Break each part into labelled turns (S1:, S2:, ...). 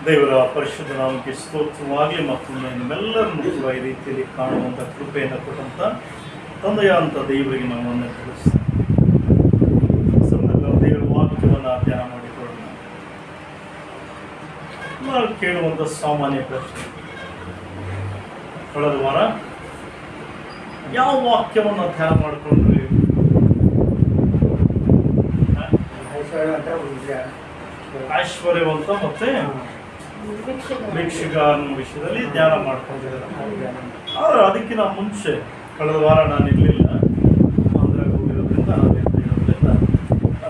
S1: ದೇವರ ಪರಿಶುದ್ಧ ನಾಮಕ್ಕೆ ಸ್ತೋತ್ರವಾಗಲಿ. ಮತ್ತೊಮ್ಮೆ ನಿಮ್ಮೆಲ್ಲರನ್ನು ಕೂಡ ಈ ರೀತಿಯಲ್ಲಿ ಕಾಣುವಂಥ ಕೃಪೆಯನ್ನು ಕೊಟ್ಟಂಥ ತಂದೆಯಾದಂಥ ದೇವರಿಗೆ ನಾವು ವಂದನೆ ತಿಳಿಸ್ತೀವಿ. ದೇವರ ವಾಕ್ಯವನ್ನು ಧ್ಯಾನ ಮಾಡಿಕೊಳ್ಳೋಣ. ನಾವು ಕೇಳುವಂಥ ಸಾಮಾನ್ಯ ಪ್ರಶ್ನೆ, ಕಳೆದ ವಾರ ಯಾವ ವಾಕ್ಯವನ್ನು ಧ್ಯಾನ ಮಾಡಿಕೊಂಡ್ರಿ? ಐಶ್ವರ್ಯವಂತ ಮತ್ತೆ ಭಿಕ್ಷುಕ ಅನ್ನೋ ವಿಷಯದಲ್ಲಿ ಧ್ಯಾನ ಮಾಡ್ಕೊಂಡಿದ್ದಾರೆ. ಆದರೆ ಅದಕ್ಕಿಂತ ಮುಂಚೆ ಕಳೆದ ವಾರ ನಾನು ಇರಲಿಲ್ಲ, ಆಂಧ್ರಕ್ಕೆ ಹೋಗಿರೋದ್ರಿಂದ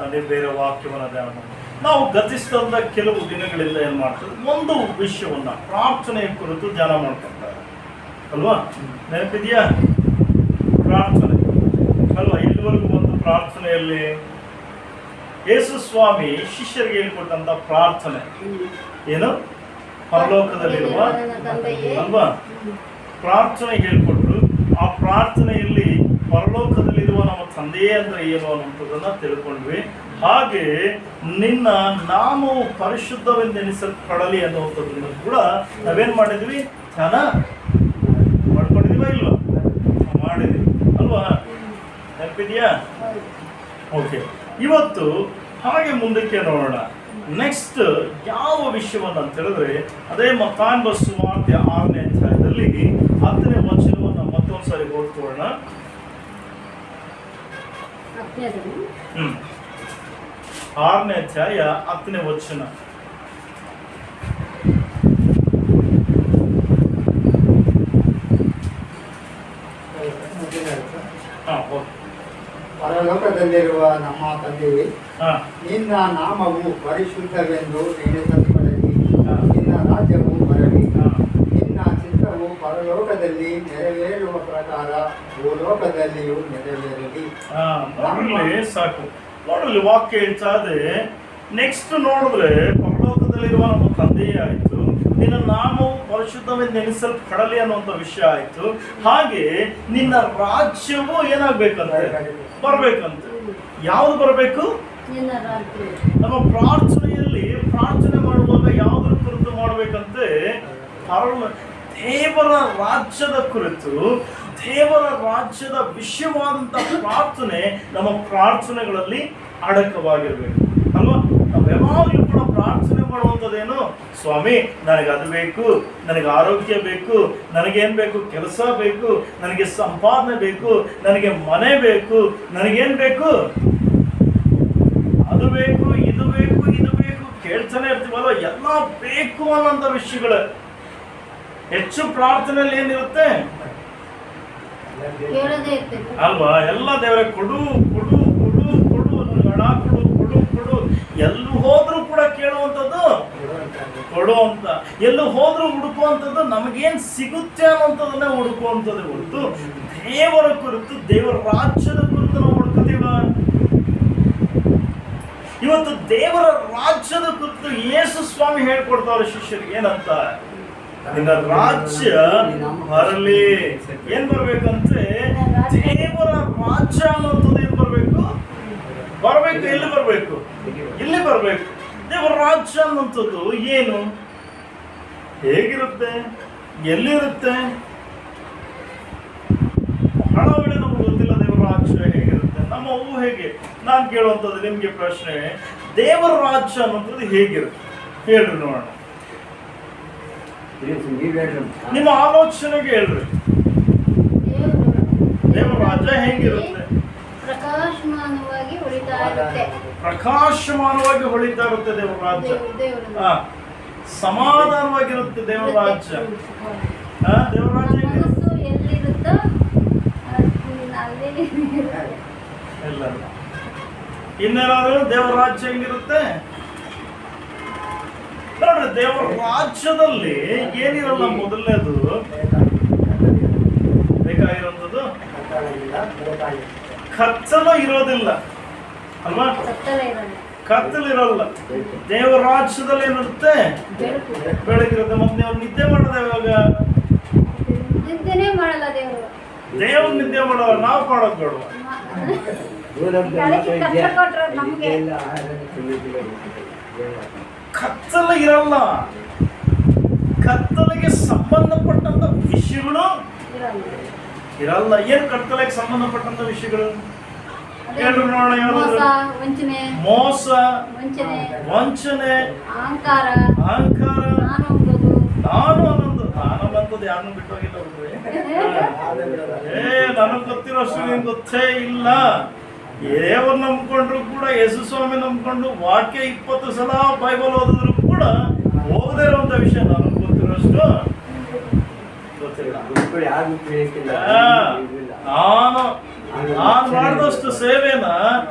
S1: ಅದೇ ಬೇರೆ ವಾಕ್ಯವನ್ನು ಧ್ಯಾನ ಮಾಡಿ ನಾವು ಗತಿಸಿದಂಥ ಕೆಲವು ದಿನಗಳಿಂದ ಏನು ಮಾಡ್ತಾರೆ, ಒಂದು ವಿಷಯವನ್ನು ಪ್ರಾರ್ಥನೆಯ ಕುರಿತು ಧ್ಯಾನ ಮಾಡ್ಕೊಳ್ತಾರೆ ಅಲ್ವಾ? ನೆನಪಿದೆಯಾ? ಪ್ರಾರ್ಥನೆ ಅಲ್ವಾ? ಇಲ್ಲಿವರೆಗೂ ಒಂದು ಪ್ರಾರ್ಥನೆಯಲ್ಲಿ ಯೇಸು ಸ್ವಾಮಿ ಶಿಷ್ಯರಿಗೆ ಹೇಳಿಕೊಟ್ಟಂತ ಪ್ರಾರ್ಥನೆ ಏನು? ಪರಲೋಕದಲ್ಲಿರುವ ಅಲ್ವಾ ಪ್ರಾರ್ಥನೆ ಹೇಳ್ಕೊಟ್ರು. ಆ ಪ್ರಾರ್ಥನೆಯಲ್ಲಿ ಪರಲೋಕದಲ್ಲಿರುವ ನಮ್ಮ ತಂದೆಯೇ ಅಂದ್ರೆ ಏನು ಅನ್ನುವಂಥದ್ದನ್ನ ತಿಳ್ಕೊಂಡ್ವಿ. ಹಾಗೆ ನಿನ್ನ ನಾಮವು ಪರಿಶುದ್ಧವೆಂದೆನಿಸಲ್ಪಡಲಿ ಅನ್ನುವಂಥದ್ದನ್ನು ಕೂಡ ನಾವೇನ್ ಮಾಡಿದ್ವಿ? ಧ್ಯಾನ ಮಾಡ್ಕೊಂಡಿದೀವ ಇಲ್ವಾ? ಮಾಡಿದ್ವಿ ಅಲ್ವಾ? ನೆನಪಿದೆಯಾ? ಓಕೆ, ಇವತ್ತು ಹಾಗೆ ಮುಂದಕ್ಕೆ ನೋಡೋಣ. ನೆಕ್ಸ್ಟ್ ಯಾವ ವಿಷಯವನ್ನು ಅಂತ ಹೇಳಿದ್ರೆ, ಅದೇ ಮತ್ತಾಯನ ಸುವಾರ್ತೆ 6ನೇ ಅಧ್ಯಾಯದಲ್ಲಿ 10ನೇ ವಚನವನ್ನು ಮತ್ತೊಂದು ಸಾರಿ ಓದ್ಕೊಳ್ಳೋಣ. 6ನೇ ಅಧ್ಯಾಯ 10ನೇ ವಚನ.
S2: ಪರಲೋಕದಲ್ಲಿರುವ ನಮ್ಮ ತಂದೆಯೇ, ನಿನ್ನ ನಾಮವು ಪರಿಶುದ್ಧವೆಂದು ಎಣಿಸಲ್ಪಡಲಿ. ನಿನ್ನ ರಾಜ್ಯವು ಬರಲಿ. ನಿನ್ನ ಚಿತ್ತವು ಪರಲೋಕದಲ್ಲಿ ನೆರವೇರುವ ಪ್ರಕಾರ ಭೂಲೋಕದಲ್ಲಿಯೂ ನೆರವೇರಲಿ.
S1: ಸಾಕು ನೋಡಲಿ, ವಾಕ್ಯ ಹೇಳ್ತಾ ಇದೆ. ನೆಕ್ಸ್ಟ್ ನೋಡಿದ್ರೆ ಪರಲೋಕದಲ್ಲಿರುವ ನಮ್ಮ ತಂದೆಯೇ ಆಯ್ತು, ನಿನ್ನ ನಾಮವು ಪರಿಶುದ್ಧವೆಂದು ಎಣಿಸಲ್ಪಡಲಿ ಅನ್ನುವಂಥ ವಿಷಯ ಆಯ್ತು. ಹಾಗೆ ನಿನ್ನ ರಾಜ್ಯವು ಏನಾಗ್ಬೇಕಂತ ಬರ್ಬೇಕಂತ. ಯಾವ್ದು ಬರಬೇಕು? ನಮ್ಮ ಪ್ರಾರ್ಥನೆಯಲ್ಲಿ ಪ್ರಾರ್ಥನೆ ಮಾಡುವಾಗ ಯಾವುದ್ರ ಕುರಿತು ಮಾಡ್ಬೇಕಂತೆ? ದೇವರ ರಾಜ್ಯದ ಕುರಿತು, ದೇವರ ರಾಜ್ಯದ ವಿಷಯವಾದಂತಹ ಪ್ರಾರ್ಥನೆ ನಮ್ಮ ಪ್ರಾರ್ಥನೆಗಳಲ್ಲಿ ಅಡಕವಾಗಿರ್ಬೇಕು ಅಲ್ವಾ? ನಾವು ಯಾವಾಗಲೂ ಕೂಡ ಪ್ರಾರ್ಥನೆ ಮಾಡುವಂಥದ್ದೇನು? ಸ್ವಾಮಿ, ನನಗೆ ಅದು ಬೇಕು, ನನಗೆ ಆರೋಗ್ಯ ಬೇಕು, ನನಗೇನು ಬೇಕು? ಕೆಲಸ ಬೇಕು, ನನಗೆ ಸಂಪಾದನೆ ಬೇಕು, ನನಗೆ ಮನೆ ಬೇಕು, ನನಗೇನು ಬೇಕು? ಅದು ಬೇಕು, ಇದು ಬೇಕು, ಇದು ಬೇಕು ಕೇಳ್ತಾನೆ ಇರ್ತೀವಲ್ಲ. ಎಲ್ಲ ಬೇಕು ಅನ್ನೋಂಥ ವಿಷಯಗಳು ಹೆಚ್ಚು ಪ್ರಾರ್ಥನೆಯಲ್ಲಿ ಏನಿರುತ್ತೆ ಅಲ್ವಾ? ಎಲ್ಲ ದೇವರೇ ಕೊಡು ಕೊಡು ಕೊಡು ಕೊಡು, ನನಗೆ ಹಣ ಕೊಡು ಕೊಡು ಕೊಡು. ಎಲ್ಲೂ ಹೋದ್ರೂ ಕೂಡ ಕೇಳುವಂಥದ್ದು ಕೊಡು ಅಂತ, ಎಲ್ಲೂ ಹೋದ್ರೂ ಹುಡುಕುವಂಥದ್ದು ನಮಗೇನು ಸಿಗುತ್ತೆ ಅನ್ನೋಂಥದ್ದನ್ನೇ ಹುಡುಕುವಂಥದ್ದು ಹೊರತು ದೇವರ ಕುರಿತು, ದೇವರ ರಾಜ್ಯದ ಕುರಿತು ನಾವು ಹುಡುಕುತ್ತೀವ? ಇವತ್ತು ದೇವರ ರಾಜ್ಯದ ಕುರಿತು ಯೇಸು ಸ್ವಾಮಿ ಹೇಳ್ಕೊಡ್ತಾವ್ರೆ ಶಿಷ್ಯರಿಗೆ. ಏನಂತ? ನಿನ್ನ ರಾಜ್ಯ ಬರಲಿ. ಏನ್ ಬರ್ಬೇಕಂತೆ? ದೇವರ ರಾಜ್ಯ ಅನ್ನೋಂಥದ್ದು ಏನ್ ಬರ್ಬೇಕು? ಬರ್ಬೇಕು. ಎಲ್ಲಿ ಬರ್ಬೇಕು? ಇಲ್ಲಿ ಬರ್ಬೇಕು. ದೇವರ ರಾಜ್ಯ ಅನ್ನೋಂಥದ್ದು ಏನು? ಹೇಗಿರುತ್ತೆ? ಎಲ್ಲಿರುತ್ತೆ? ಬಹಳ ವೇಳೆ ನಮ್ಗೆ ಗೊತ್ತಿಲ್ಲ ದೇವರ ರಾಜ್ಯ ಹೇಗಿರುತ್ತೆ. ನಮ್ಮ ಊಹೆಗೆ ನಾನು ಕೇಳುವಂಥದ್ದು ನಿಮ್ಗೆ ಪ್ರಶ್ನೆ, ದೇವರ ರಾಜ್ಯ ಅನ್ನೋಂಥದ್ದು ಹೇಗಿರುತ್ತೆ ಹೇಳ್ರಿ ನೋಡೋಣ. ನಿಮ್ಮ ಆಲೋಚನೆಗೆ ಹೇಳ್ರಿ, ದೇವರ ರಾಜ್ಯ ಹೇಗಿರುತ್ತೆ?
S3: ಪ್ರಕಾಶಮಾನವಾಗಿ ಹೊಳಿತಾ ಇರುತ್ತೆ.
S1: ಪ್ರಕಾಶಮಾನವಾಗಿ ಹೊಳಿತಾ ಇರುತ್ತೆ ದೇವರ ರಾಜ್ಯ. ಸಮಾಧಾನವಾಗಿರುತ್ತೆ ದೇವರ ರಾಜ್ಯ. ದೇವರ ರಾಜ್ಯ
S3: ಎಲ್ಲಿರುತ್ತೋ
S1: ಇಲ್ಲ. ಇನ್ನೇನಾದ್ರೂ ದೇವರ ರಾಜ್ಯ ಹೆಂಗಿರುತ್ತೆ ನೋಡ್ರಿ. ದೇವರ ರಾಜ್ಯದಲ್ಲಿ ಏನಿರಲ್ಲ, ಮೊದಲನೇದು ಬೇಕಾಗಿರುವಂಥದ್ದು ಕತ್ತಲು ಇರೋದಿಲ್ಲ ಅಲ್ವಾ? ಕತ್ತಲಿರಲ್ಲ. ದೇವರ ರಾಜ್ಯದಲ್ಲಿ ಏನಿರುತ್ತೆ? ಬೆಳಗಿರುತ್ತೆ. ಮತ್ತೆ ನೀವು ನಿದ್ದೆ ಮಾಡೋದು ಯಾವಾಗ?
S3: ನಿದ್ದೆನೇ ಮಾಡಲ್ಲ ದೇವರು.
S1: ದೇವ್ರ ನಿದ್ದೆ ಮಾಡೋರು ನಾವು ಮಾಡೋದು ಬೇಡ.
S3: ನಮಗೆ
S1: ಕತ್ತಲ ಇರಲ್ಲ. ಕತ್ತಲೆಗೆ ಸಂಬಂಧಪಟ್ಟಂತ ವಿಷಯಗಳು
S3: ಇರಲ್ಲ.
S1: ಇರಲ್ಲ. ಏನು ಕತ್ತಲೆಗೆ ಸಂಬಂಧಪಟ್ಟಂತ ವಿಷಯಗಳು ಹೇಳ್ರಿ ನೋಡೋಣ.
S3: ಮೋಸ,
S1: ಯಾವ್ದು?
S3: ವಂಚನೆ,
S1: ಮೋಸ,
S3: ವಂಚನೆ,
S1: ವಂಚನೆ,
S3: ಅಹಂಕಾರ,
S1: ಅಹಂಕಾರ,
S3: ನಾನು ಎಂಬುದು,
S1: ನಾನು ಅನ್ನೋದು ಯಾರನ್ನು ಬಿಟ್ಟೋಗಿಲ್ಲ ಹುಡುಗ್ರೆ. ನನಗ್ ಗೊತ್ತಿರೋಷ್ಟು ನಿಮ್ಗೆ ಗೊತ್ತೇ ಇಲ್ಲ. ದೇವರು ನಂಬ್ಕೊಂಡ್ರು ಕೂಡ, ಯೇಸು ಸ್ವಾಮಿ ನಂಬ್ಕೊಂಡು ವಾಕ್ಯ 20 ಸಲ ಬೈಬಲ್ ಓದಿದ್ರು ಕೂಡ ಹೋಗದೇ ಇರುವಂತ ವಿಷಯ ನನಗೆ ಗೊತ್ತಿರೋಷ್ಟು ಗೊತ್ತಿಲ್ಲ. ನಾನು ಮಾಡಿದಷ್ಟು ಸೇವೆನ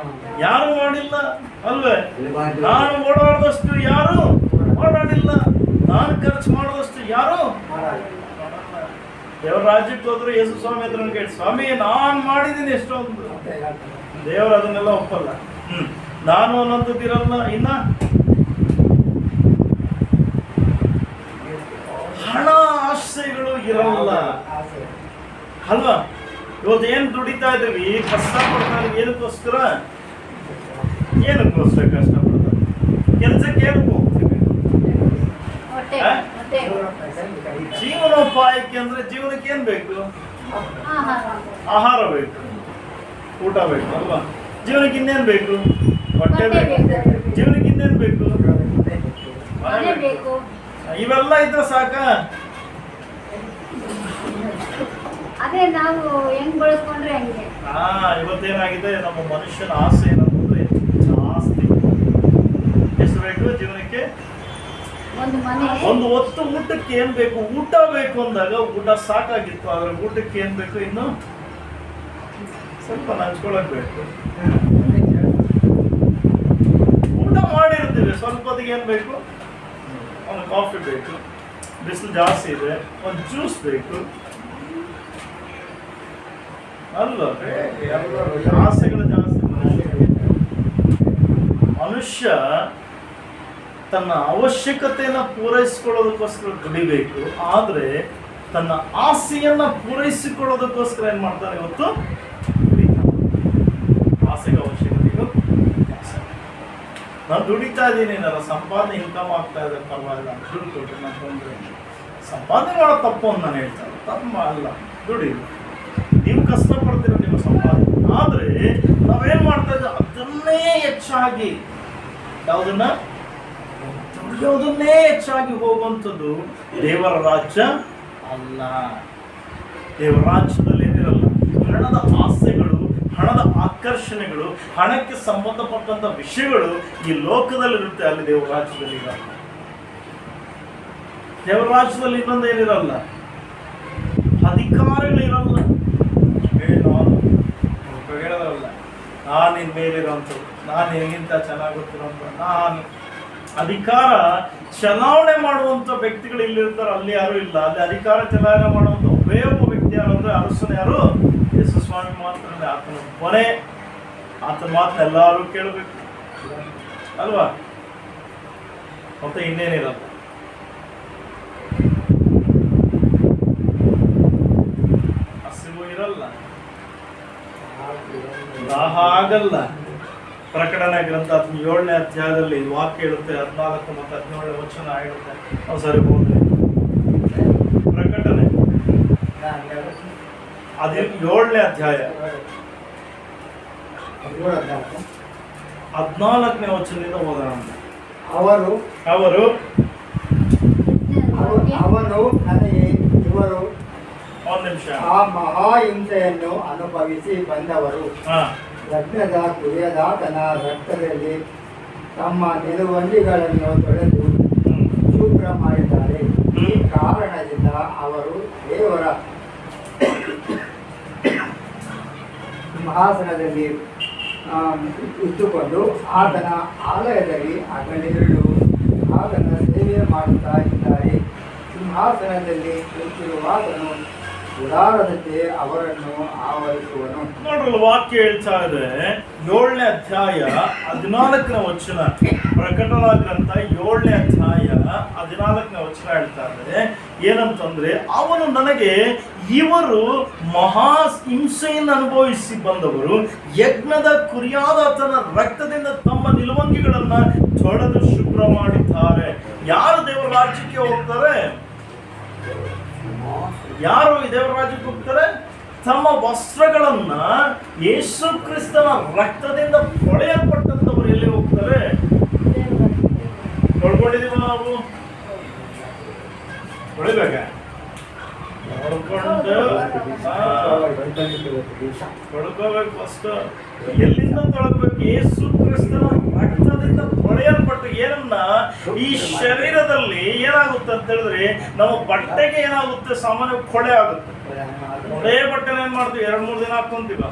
S1: ಯಾರು ಮಾಡಿಲ್ಲ ಅಲ್ವೇ? ನಾನು ಓಡಾಡಿದಷ್ಟು ಯಾರು ಓಡಾಡಿಲ್ಲ. ನಾನು ಖರ್ಚು ಮಾಡಿದಷ್ಟು ಯಾರು ದೇವರ ರಾಜ್ಯಕ್ಕೆ ಹೋದ್ರು ಯೇಸು ಸ್ವಾಮಿ ಹತ್ರ ಕೇಳಿ, ಸ್ವಾಮಿ ನಾನ್ ಮಾಡಿದ್ದೀನಿ ಎಷ್ಟೊಂದು. ದೇವರು ಅದನ್ನೆಲ್ಲ ಒಪ್ಪಲ್ಲ. ನಾನು ಅನ್ನೋದಿರಲ್ಲ. ಇನ್ನ ಹಣ ಆಸೆಗಳು ಇರಲ್ಲ ಅಲ್ವಾ? ಇವತ್ತು ಏನ್ ದುಡಿತಾ ಇದೀವಿ, ಕಷ್ಟ ಪಡ್ತಾ ಇದೀವಿ, ಏನಕ್ಕೋಸ್ಕರ ಕಷ್ಟ ಪಡ್ತಾರೆ? ಕೆಲ್ಸಕ್ಕೆ ಏನಕ್ಕೆ ಹೋಗ್ತೀವಿ?
S3: ಹೊಟ್ಟೆ,
S1: ಆ?
S3: ಹೊಟ್ಟೆ,
S1: ಜೀವನೋಪಾಯಕ್ಕೆ ಅಂದ್ರೆ ಜೀವನಕ್ಕೆ ಏನ್ ಬೇಕು?
S3: ಆಹಾರ,
S1: ಆಹಾರ ಬೇಕು, ಊಟ ಬೇಕು ಅಲ್ವಾ? ಜೀವನಕ್ಕೆ ಇನ್ನೇನ್ ಬೇಕು? ಹೊಟ್ಟೆ
S3: ಬಟ್ಟೆ
S1: ಬೇಕು.
S3: ಬೇಕು.
S1: ಜೀವನಕ್ಕೆ ಇನ್ನೇನ್ ಬೇಕು?
S3: ಮನೆ ಬೇಕು.
S1: ಇವೆಲ್ಲ ಇದ್ರೆ ಸಾಕ?
S3: ಅದೇ ನಾವು ಹೆಂಗ್ ಬಳಸ್ಕೊಂಡ್ರೆ ಹಂಗೆ.
S1: ಇವತ್ತೇನಾಗಿದೆ, ನಮ್ಮ ಮನುಷ್ಯನ ಆಸೆ ಏನಂದ್ರೆ ಜಾಸ್ತಿ. ಎಷ್ಟು ಬೇಕು ಜೀವನಕ್ಕೆ?
S3: ಒಂದು ಮನೆ,
S1: ಒಂದು ಹೊತ್ತು ಊಟಕ್ಕೆ ಏನ್ ಬೇಕು? ಊಟ ಬೇಕು ಅಂದಾಗ ಊಟ ಸಾಕಾಗಿತ್ತು, ಆದ್ರೆ ಊಟಕ್ಕೆ ಏನ್ ಬೇಕು? ಇನ್ನು ಸ್ವಲ್ಪ ಹಂಚ್ಕೊಳಕ್ ಬೇಕು. ಊಟ ಮಾಡಿರ್ತೀವಿ, ಸ್ವಲ್ಪ ಹೊತ್ತಿಗೆ ಏನ್ ಬೇಕು? ಒಂದು ಕಾಫಿ ಬೇಕು, ಬಿಸಿಲು ಜಾಸ್ತಿ ಇದೆ, ಒಂದು ಜ್ಯೂಸ್ ಬೇಕು ಅಲ್ವಾ? ಆಸೆಗಳು ಜಾಸ್ತಿ. ಮನುಷ್ಯ ತನ್ನ ಅವಶ್ಯಕತೆಯನ್ನ ಪೂರೈಸಿಕೊಳ್ಳೋದಕ್ಕೋಸ್ಕರ ದುಡಿಬೇಕು, ಆದ್ರೆ ತನ್ನ ಆಸೆಯನ್ನ ಪೂರೈಸಿಕೊಳ್ಳೋದಕ್ಕೋಸ್ಕರ ಏನ್ ಮಾಡ್ತಾನೆ ಇವತ್ತು? ಆಸೆಗೆ ಅವಶ್ಯಕತೆಗಳು. ನಾನು ದುಡಿತಾ ಇದ್ದೀನಿ, ನನ್ನ ಸಂಪಾದನೆ ಇನ್ಕಮ್ ಆಗ್ತಾ ಇದೆ, ಪರವಾಗಿಲ್ಲ, ದುಡ್ಡು ಕೊಟ್ಟರೆ ನಾನು ತೊಂದರೆ. ಸಂಪಾದನೆ ಮಾಡೋ ತಪ್ಪು ಅಂತ ನಾನು ಹೇಳ್ತಾರೆ, ತಪ್ಪು ಅಲ್ಲ, ದುಡಿ. ನೀವು ಕಷ್ಟಪಡ್ತೀರ ನಿಮ್ಮ ಸಂಪಾದನೆ, ಆದ್ರೆ ನಾವೇನ್ ಮಾಡ್ತಾ ಇದ್ದೀವಿ? ಅದನ್ನೇ ಹೆಚ್ಚಾಗಿ, ಯಾವುದನ್ನ? ದುಡಿಯೋದನ್ನೇ ಹೆಚ್ಚಾಗಿ ಹೋಗುವಂಥದ್ದು ದೇವರ ರಾಜ್ಯ ಅಲ್ಲ. ದೇವರ ರಾಜ್ಯದಲ್ಲಿ ಏನಿರಲ್ಲ ಹಣದ ಆಸೆಗಳು, ಹಣದ ಆಕರ್ಷಣೆಗಳು, ಹಣಕ್ಕೆ ಸಂಬಂಧಪಟ್ಟಂತ ವಿಷಯಗಳು ಈ ಲೋಕದಲ್ಲಿರುತ್ತೆ, ಅಲ್ಲಿ ದೇವರ ರಾಜ್ಯದಲ್ಲಿ ಇರಲ್ಲ. ದೇವರ ರಾಜ್ಯದಲ್ಲಿ ಇನ್ನೊಂದು ಏನಿರಲ್ಲ? ಅಧಿಕಾರಗಳಿರಲ್ಲ. ಹೇಳೋದಲ್ಲ, ನಾನು ನಿನ್ ಮೇಲಿರೋಂಥದ್ದು, ನಾನು ನಿನಗಿಂತ ಚೆನ್ನಾಗಿ ಗೊತ್ತಿರೋಂಥ, ನಾನು ಅಧಿಕಾರ ಚಲಾವಣೆ ಮಾಡುವಂತ ವ್ಯಕ್ತಿಗಳು ಇಲ್ಲಿರ್ತಾರೆ, ಅಲ್ಲಿ ಯಾರು ಇಲ್ಲ. ಅಲ್ಲಿ ಅಧಿಕಾರ ಚಲಾವಣೆ ಮಾಡುವಂತ ಒಬ್ಬೇ ಒಬ್ಬ ವ್ಯಕ್ತಿ ಯಾರು ಅಂದ್ರೆ ಅರಸನ ಯಾರು? ಯೇಸು ಸ್ವಾಮಿ ಮಾತ್ರ. ಆತನ ಕೊನೆ, ಆತನ ಮಾತನ್ನ ಎಲ್ಲರೂ ಕೇಳಬೇಕು ಅಲ್ವಾ? ಮತ್ತೆ ಇನ್ನೇನಿರಲ್ಲ. ಹಸಿವು ಇರಲ್ಲ, ದಾಹ ಆಗಲ್ಲ. ಪ್ರಕಟಣೆ ಗ್ರಂಥ 7ನೇ ಅಧ್ಯಾಯದಲ್ಲಿ ವಾಕ್ಯ ಹೇಳುತ್ತೆ, 14 ಮತ್ತು 17ನೇ ವಚನ ಹೇಳುತ್ತೆ. ನಾವು ಸರಿ ಹೋದ್ರೆ ಪ್ರಕಟಣೆ 7ನೇ ಅಧ್ಯಾಯ 14ನೇ ವಚನದಿಂದ ಓದೋಣ. ಅವರು
S2: ಅವನು ನನಗೆ ಇವರು
S1: ಒಂದು ನಿಮಿಷ,
S2: ಆ ಮಹಾಹಿಂಸೆಯನ್ನು ಅನುಭವಿಸಿ ಬಂದವರು ಯಜ್ಞದ ಕುರಿಯದಾತನ ರಕ್ತದಲ್ಲಿ ತಮ್ಮ ನಿಲುವಂಗಿಗಳನ್ನು ತೊಳೆದು ಶುಭ್ರ ಮಾಡಿದ್ದಾರೆ. ಈ ಕಾರಣದಿಂದ ಅವರು ದೇವರ ಸಿಂಹಾಸನದಲ್ಲಿ ಇಟ್ಟುಕೊಂಡು ಆತನ ಆಲಯದಲ್ಲಿ ಹಗಲಿರುಳು ಆತನ ಸೇವೆ ಮಾಡುತ್ತಾ ಇದ್ದಾರೆ. ಸಿಂಹಾಸನದಲ್ಲಿ ಕುಳಿತಿರುವಾತನು ಗುಡಾರದಂತೆ ಅವರನ್ನು ಆವರಿಸುವನು.
S1: ನೋಡ್ರಲ್ಲ, ವಾಕ್ಯ ಹೇಳ್ತಾ ಇದೆ 7ನೇ ಅಧ್ಯಾಯ 14ನೇ ವಚನ. ಪ್ರಕಟಣಾ ಗ್ರಂಥ 7ನೇ ಅಧ್ಯಾಯ 14ನೇ ವಚನ ಹೇಳ್ತಾ ಇದೆ ಏನಂತಂದ್ರೆ, ಅವನು ನನಗೆ ಇವರು ಮಹಾ ಹಿಂಸೆಯನ್ನು ಅನುಭವಿಸಿ ಬಂದವರು ಯಜ್ಞದ ಕುರಿಯಾದಾತನ ರಕ್ತದಿಂದ ತಮ್ಮ ನಿಲುವಂಗಿಗಳನ್ನ ತೊಳೆದು ಶುಭ್ರ ಮಾಡಿದ್ದಾರೆ. ಯಾರು ದೇವರ ರಾಜ್ಯಕ್ಕೆ ಹೋಗ್ತಾರೆ? ಯಾರು ಈ ದೇವರ ರಾಜ್ಯಕ್ಕೆ ಹೋಗ್ತಾರೆ? ತಮ್ಮ ವಸ್ತ್ರಗಳನ್ನ ಯೇಸು ಕ್ರಿಸ್ತನ ರಕ್ತದಿಂದ ಹೊಳೆಯಲ್ಪಟ್ಟಂತವರು ಎಲ್ಲಿ ಹೋಗ್ತಾರೆ? ತೊಳ್ಕೊಂಡಿದೀವ ನಾವು? ತೊಳಿಬೇಕ? ತೊಳ್ಕೋಬೇಕು ಫಸ್ಟ್. ಎಲ್ಲಿಂದ ತೊಳಬೇಕು? ಯೇಸು ಕ್ರಿಸ್ತನ ರಕ್ತದಿಂದ ತೊಳೆಯಲ್ಪಟ್ಟು ಏನನ್ನ ಈ ಶರೀರದಲ್ಲಿ ಏನಾಗುತ್ತೆ ಅಂತ ಹೇಳಿದ್ರೆ, ನಮ್ಮ ಬಟ್ಟೆಗೆ ಏನಾಗುತ್ತೆ? ಸಾಮಾನ್ಯ ಕೊಳೆ ಆಗುತ್ತೆ. ಕೊಳೆ ಬಟ್ಟೆನ ಏನ್ ಮಾಡ್ತೀವಿ? 2-3 ದಿನ ಹಾಕೊಂತೀವ,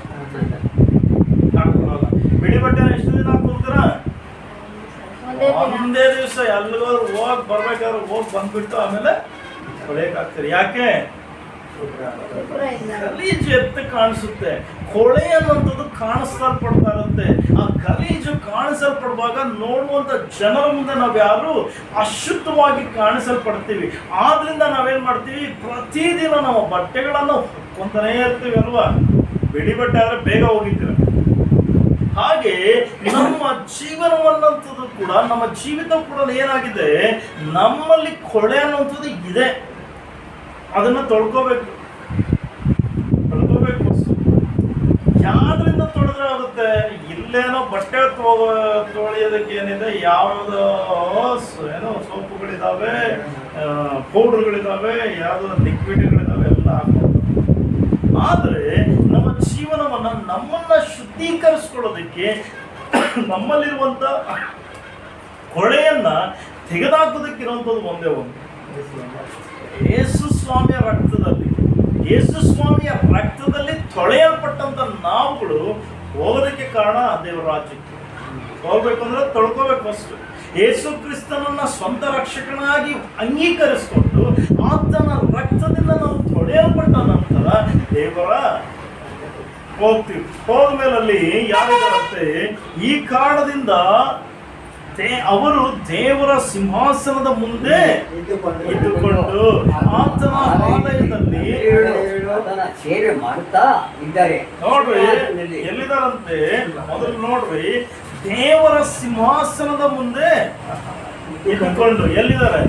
S1: ಹಾಕೊಳ್ಳಲ್ಲ. ಬಿಳಿ ಬಟ್ಟೆನ ಎಷ್ಟು ದಿನ ಹಾಕೊಂತೀರ? ಒಂದೇ ದಿವಸ. ಎಲ್ಲಿಗಾದ್ರು ಹೋಗಿ ಬರ್ಬೇಕಾದ್ರೆ ಹೋಗಿ ಬಂದ್ಬಿಟ್ಟು ಆಮೇಲೆ ಕೊಳೆಗೆ ಹಾಕ್ತೀರಿ. ಯಾಕೆ? ಗಲೀಜು ಎತ್ತು ಕಾಣಿಸುತ್ತೆ. ಕೊಳೆ ಅನ್ನುವಂಥದ್ದು ಕಾಣಿಸಲ್ಪಡ್ತಾ ಇರುತ್ತೆ. ಆ ಗಲೀಜು ಕಾಣಿಸಲ್ಪಡುವಾಗ ನೋಡುವಂತ ಜನರ ಮುಂದೆ ನಾವು ಯಾರು ಅಶುದ್ಧವಾಗಿ ಕಾಣಿಸಲ್ಪಡ್ತೀವಿ. ಆದ್ರಿಂದ ನಾವೇನ್ ಮಾಡ್ತೀವಿ? ಪ್ರತಿದಿನ ನಮ್ಮ ಬಟ್ಟೆಗಳನ್ನು ಹೊಕ್ಕೊಂತಾನೇ ಇರ್ತೀವಿ ಅಲ್ವಾ? ಬಿಳಿ ಬಟ್ಟೆ ಆದ್ರೆ ಬೇಗ ಹೋಗಿದ್ದೀರ. ಹಾಗೆ ನಮ್ಮ ಜೀವನವನ್ನಂಥದ್ದು ಕೂಡ, ನಮ್ಮ ಜೀವಿತ ಕೂಡ ಏನಾಗಿದೆ? ನಮ್ಮಲ್ಲಿ ಕೊಳೆ ಅನ್ನುವಂಥದ್ದು ಇದೆ. ಅದನ್ನ ತೊಳ್ಕೋಬೇಕು. ಯಾವ್ದ್ರಿಂದ ತೊಳೆದ್ರೆ ಆಗುತ್ತೆ? ಇಲ್ಲೇನೋ ಬಟ್ಟೆ ತೊಳೆಯೋದಕ್ಕೆ ಏನಿದೆ, ಯಾವ್ದೋ ಏನೋ ಸೋಪುಗಳಿದಾವೆ, ಪೌಡರ್ಗಳಿದಾವೆ, ಯಾವ್ದೋ ಲಿಕ್ವಿಡ್ಗಳಿದಾವೆ, ಎಲ್ಲ ಹಾಕೊಂಡು. ಆದ್ರೆ ನಮ್ಮ ಜೀವನವನ್ನ, ನಮ್ಮನ್ನ ಶುದ್ಧೀಕರಿಸ್ಕೊಳ್ಳೋದಕ್ಕೆ, ನಮ್ಮಲ್ಲಿರುವಂತ ಕೊಳೆಯನ್ನ ತೆಗೆದಾಕೋದಕ್ಕಿರುವಂಥದ್ದು ಒಂದೇ ಒಂದು, ಯೇಸು ಸ್ವಾಮಿಯ ರಕ್ತದಲ್ಲಿ. ಯೇಸು ಸ್ವಾಮಿಯ ರಕ್ತದಲ್ಲಿ ತೊಳೆಯಲ್ಪಟ್ಟಂತ ನಾವುಗಳು ಹೋಗೋದಕ್ಕೆ ಕಾರಣ ದೇವರ ರಾಜ್ಯಕ್ಕೆ ಹೋಗ್ಬೇಕಂದ್ರೆ ತೊಳ್ಕೋಬೇಕು ಫಸ್ಟ್. ಯೇಸು ಕ್ರಿಸ್ತನನ್ನ ಸ್ವಂತ ರಕ್ಷಕನಾಗಿ ಅಂಗೀಕರಿಸಿಕೊಂಡು ಆತನ ರಕ್ತದಿಂದ ನಾವು ತೊಳೆಯಲ್ಪಟ್ಟ ನಂತರ ದೇವರ ಹೋಗ್ತೀವಿ. ಹೋದ್ಮೇಲೆ ಅಲ್ಲಿ ಯಾರಿದಾರಂತೆ? ಈ ಕಾರಣದಿಂದ ಅವರು ದೇವರ ಸಿಂಹಾಸನದ ಮುಂದೆ ಇದ್ದುಕೊಂಡು ಆತನ ಆಲಯದಲ್ಲಿ
S4: ಸೇವೆ ಮಾಡುತ್ತಾ ಇದ್ದಾರೆ.
S1: ನೋಡ್ರಿ ಎಲ್ಲಿದಾರಂತೆ? ಮೊದಲು ನೋಡ್ರಿ, ದೇವರ ಸಿಂಹಾಸನದ ಮುಂದೆ ಇದ್ದುಕೊಂಡು. ಎಲ್ಲಿದ್ದಾರೆ?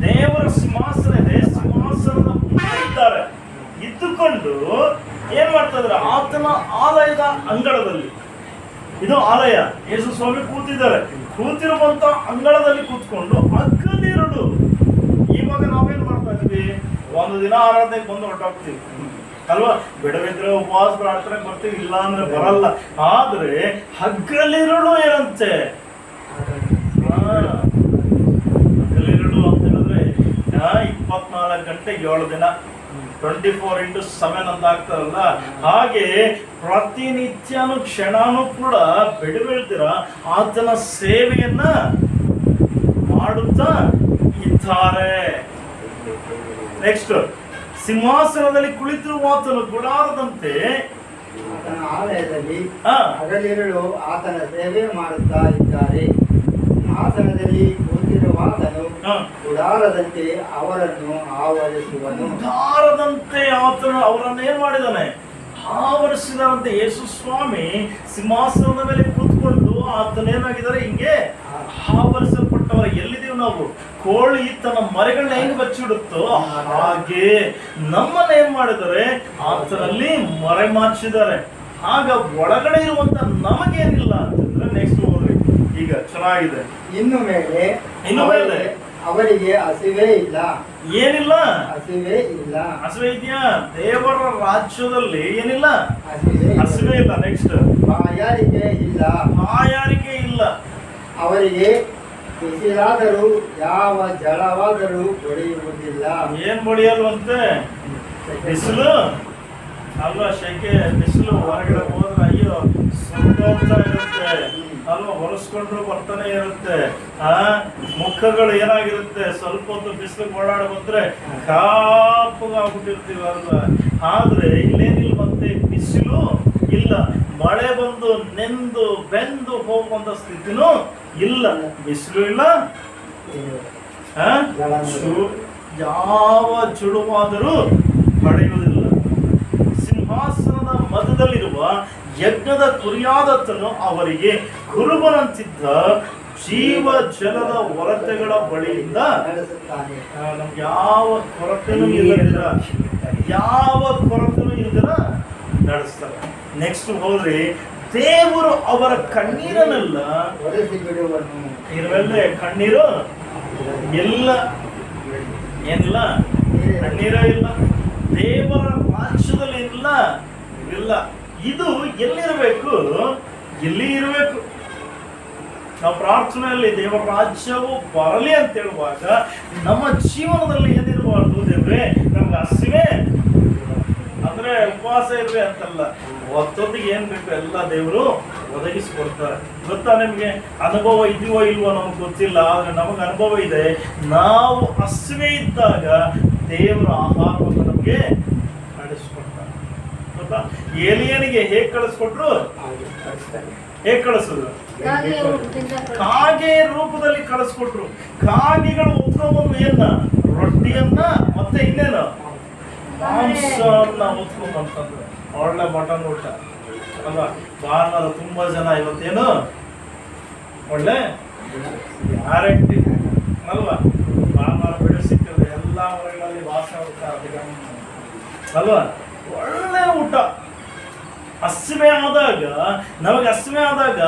S1: ದೇವರ ಸಿಂಹಾಸನ ಇದೆ, ಸಿಂಹಾಸನದ ಮುಂದೆ ಇದ್ದಾರೆ. ಇದ್ದುಕೊಂಡು ಏನ್ ಮಾಡ್ತಾ ಇದ್ದಾರೆ? ಆತನ ಆಲಯದ ಅಂಗಳದಲ್ಲಿ. ಇದು ಆಲಯ. ಯೇಸು ಸ್ವಾಮಿ ಕೂತಿದ್ದಾರೆ. ಕೂತಿರುವಂತ ಅಂಗಳದಲ್ಲಿ ಕೂತ್ಕೊಂಡು ಹಗಲಿರುಳು. ಇವಾಗ ನಾವೇನ್ ಮಾಡ್ತಾ ಇದ್ವಿ? ಒಂದು ದಿನ ಆರಾಧನೆಗೆ ಬಂದು ಹೊರಟೋಗ್ತೀವಿ ಅಲ್ವಾ? ಬಿಡವಿದ್ರೆ ಉಪವಾಸ ಪ್ರಾರ್ಥನೆ ಬರ್ತೀವಿ, ಇಲ್ಲ ಅಂದ್ರೆ ಬರಲ್ಲ. ಆದ್ರೆ ಹಗಲಿರುಳು ಏನಂತೆ? ಹಗಲಿರುಳು ಅಂತ ಹೇಳಿದ್ರೆ 24 ಗಂಟೆ 7 ದಿನ, 24x7 ಅಂತ ಆಗ್ತಾರಲ್ಲ, ಹಾಗೆ ಪ್ರತಿನಿತ್ಯನು ಕ್ಷಣನೂ ಕೂಡ ಬಿಡಬೀಳ್ತೀರ ಆತನ ಸೇವೆಯನ್ನ ಮಾಡುತ್ತಾ ಇದ್ದಾರೆ. ನೆಕ್ಸ್ಟ್, ಸಿಂಹಾಸನದಲ್ಲಿ ಕುಳಿತಿರುವ ಆತನು ಗುಡಾರದಂತೆ
S2: ಆತನ ಆಲಯದಲ್ಲಿ ಹಗಲಿರುಳು ಆತನ ಸೇವೆ ಮಾಡುತ್ತಾ ಇದ್ದಾರೆ. ಸಿಂಹಾಸನದಲ್ಲಿ ಕುಳಿತಿರುವ ಆತನು ಗುಡಾರದಂತೆ ಅವರನ್ನು ಆವರಿಸುವನು.
S1: ಗುಡಾರದಂತೆ ಆತನು ಅವರನ್ನು ಏನ್ ಮಾಡಿದಾನೆ? ಆವರಿಸಿದಂತೆ. ಯೇಸು ಸ್ವಾಮಿ ಸಿಂಹಾಸನದ ಮೇಲೆ ಕೂತ್ಕೊಂಡು ಆತನೇನಾಗಿದ್ದಾರೆ? ಹಿಂಗೆ ಆವರಿಸಲ್ಪಟ್ಟವರ. ಎಲ್ಲಿದ್ದೀವಿ ನಾವು? ಕೋಳಿ ತನ್ನ ಮರಿಗಳನ್ನ ಹೆಂಗ್ ಬಚ್ಚಿಡುತ್ತೋ ಹಾಗೆ ನಮ್ಮನ್ನ ಏನ್ ಮಾಡಿದ್ದಾರೆ? ಆತನಲ್ಲಿ ಮರೆಮಾಚಿದ್ದಾರೆ. ಆಗ ಒಳಗಡೆ ಇರುವಂತ ನಮಗೇನಿಲ್ಲ ಅಂತಂದ್ರೆ, ನೆಕ್ಸ್ಟ್ ಹೋಗ್ರಿ, ಈಗ ಚೆನ್ನಾಗಿದೆ.
S2: ಇನ್ನು ಮೇಲೆ ಅವರಿಗೆ ಹಸಿವೆ ಇಲ್ಲ.
S1: ಏನಿಲ್ಲ?
S2: ಹಸಿವೆ ಇಲ್ಲ.
S1: ಹಸಿವೆ ಇದೆಯಾ? ದೇವರ ರಾಜ್ಯದಲ್ಲಿ ಏನಿಲ್ಲ? ಹಸಿವೆ ಇಲ್ಲ. ನೆಕ್ಸ್ಟ್,
S2: ಬಾಯಾರಿಕೆ ಇಲ್ಲ.
S1: ಬಾಯಾರಿಕೆ ಇಲ್ಲ.
S2: ಅವರಿಗೆ ಬಿಸಿಲಾದರೂ ಯಾವ ಜಲವಾದರೂ ಹೊಡೆಯುವುದಿಲ್ಲ.
S1: ಏನ್ ಹೊಡೆಯಲ್ವಂತೆ? ಬಿಸಿಲು ಅಲ್ವಾ? ಶೆಕೆ, ಬಿಸಿಲು. ಹೊರಗಡೆ ಹೋದ್ರೆ ಅಯ್ಯೋ ಸುಟ್ಟೋಗ್ತಾ ಇರುತ್ತೆ ಅಲ್ವಾ? ಹೊರಸ್ಕೊಂಡ್ರು ಬರ್ತಾನೆ ಇರುತ್ತೆ. ಮುಖಗಳು ಏನಾಗಿರುತ್ತೆ? ಸ್ವಲ್ಪ ಹೊತ್ತು ಬಿಸಿಲು ಓಡಾಡಿ ಬಂದ್ರೆ ಕಾಪುಗಾಗ್ಬಿಟ್ಟಿರ್ತೀವಿ ಅಲ್ವಾ? ಆದ್ರೆ ಇಲ್ಲೇನಿಲ್ಲ, ಮತ್ತೆ ಬಿಸಿಲು ಇಲ್ಲ. ಮಳೆ ಬಂದು ನೆಂದು ಬೆಂದು ಹೋಗುವಂತ ಸ್ಥಿತಿನೂ ಇಲ್ಲ. ಬಿಸಿಲು ಇಲ್ಲ, ಯಾವ ಚುಡುವಾದರೂ ಪಡೆಯುವುದಿಲ್ಲ. ಸಿಂಹಾಸನದ ಮಧ್ಯದಲ್ಲಿರುವ ಯಜ್ಞದ ಕುರಿಯಾದತನು ಅವರಿಗೆ ಕುರುಬನಂತಿದ್ದ ಜೀವ ಜಲದ ಹೊರತೆಗಳ ಬಳಿಯಿಂದ
S2: ನಡೆಸುತ್ತಾನೆ.
S1: ನಮ್ಗೆ ಯಾವ ಕೊರತೆನೂ ಇಲ್ಲದಿರ ನಡೆಸ್ತಾರೆ. ನೆಕ್ಸ್ಟ್ ಹೋದ್ರಿ, ದೇವರು ಅವರ ಕಣ್ಣೀರನ್ನೆಲ್ಲ
S2: ಒರೆಸಿ ಬಿಡುವನು.
S1: ಇರುವೆಲ್ಲೇ ಕಣ್ಣೀರು ಎಲ್ಲ ಏನಿಲ್ಲ, ಕಣ್ಣೀರ ಇಲ್ಲ, ದೇವರ ರಾಜ್ಯದಲ್ಲಿ ಇಲ್ಲ. ಇದು ಎಲ್ಲಿರಬೇಕು? ಇಲ್ಲಿ ಇರಬೇಕು. ನಾವು ಪ್ರಾರ್ಥನೆಯಲ್ಲಿ ದೇವರ ರಾಜ್ಯವು ಬರಲಿ ಅಂತ ಹೇಳುವಾಗ ನಮ್ಮ ಜೀವನದಲ್ಲಿ ಏನಿರಬಾರ್ದು, ದೇವ್ರೆ ನಮ್ಗೆ ಹಸಿವೆ ಅಂದ್ರೆ ಉಪವಾಸ ಇರ್ರಿ ಅಂತಲ್ಲ, ಹೊತ್ತೊತ್ತಿಗೆ ಏನ್ ಬೇಕು ಎಲ್ಲ ದೇವರು ಒದಗಿಸಿಕೊಡ್ತಾರೆ. ಗೊತ್ತಾ ನಿಮ್ಗೆ? ಅನುಭವ ಇದೆಯೋ ಇಲ್ವೋ ನಮ್ಗೆ ಗೊತ್ತಿಲ್ಲ, ಆದ್ರೆ ನಮಗೆ ಅನುಭವ ಇದೆ. ನಾವು ಹಸಿವೆ ಇದ್ದಾಗ ದೇವರ ಆಹಾರವನ್ನು ನಮ್ಗೆ ಕಳಿಸ್ಕೊಡ್ತಾರೆ. ಗೊತ್ತಾ? ಏಲಿಯನಿಗೆ ಹೇಗ್ ಕಳಿಸ್ಕೊಟ್ರು? ಹೇಗ್ ಕಳಿಸಿದ್ರು? ಕಾಗೆ ರೂಪದಲ್ಲಿ ಕಳಿಸ್ಕೊಟ್ರು. ಕಾಗೆಗಳು ಉತ್ಕೊಂಡ್ಬಂದು ಏನ? ರೊಟ್ಟಿಯನ್ನ ಮತ್ತೆ ಇನ್ನೇನು? ಮಾಂಸವನ್ನ ಉತ್ಕೊಂಡ್ಬಂತಂದ್ರು. ಒಳ್ಳೆ ಮಟನ್ ಊಟ ಅಲ್ವಾ? ಭಾನುವಾರ ತುಂಬಾ ಜನ ಇವತ್ತೇನು ಒಳ್ಳೆ ಗ್ಯಾರಂಟಿ ಅಲ್ವಾ? ಭಾನುವಾರ ಬೆಳೆ ಸಿಕ್ಕಿದ್ರೆ ಎಲ್ಲಾ ಮನೆಗಳಲ್ಲಿ ವಾಸನೆ ಊಟ ಅಲ್ವಾ? ಒಳ್ಳೆ ಊಟ. ಹಸಿವೆ ಆದಾಗ, ನಮಗೆ ಹಸಿವೆ ಆದಾಗ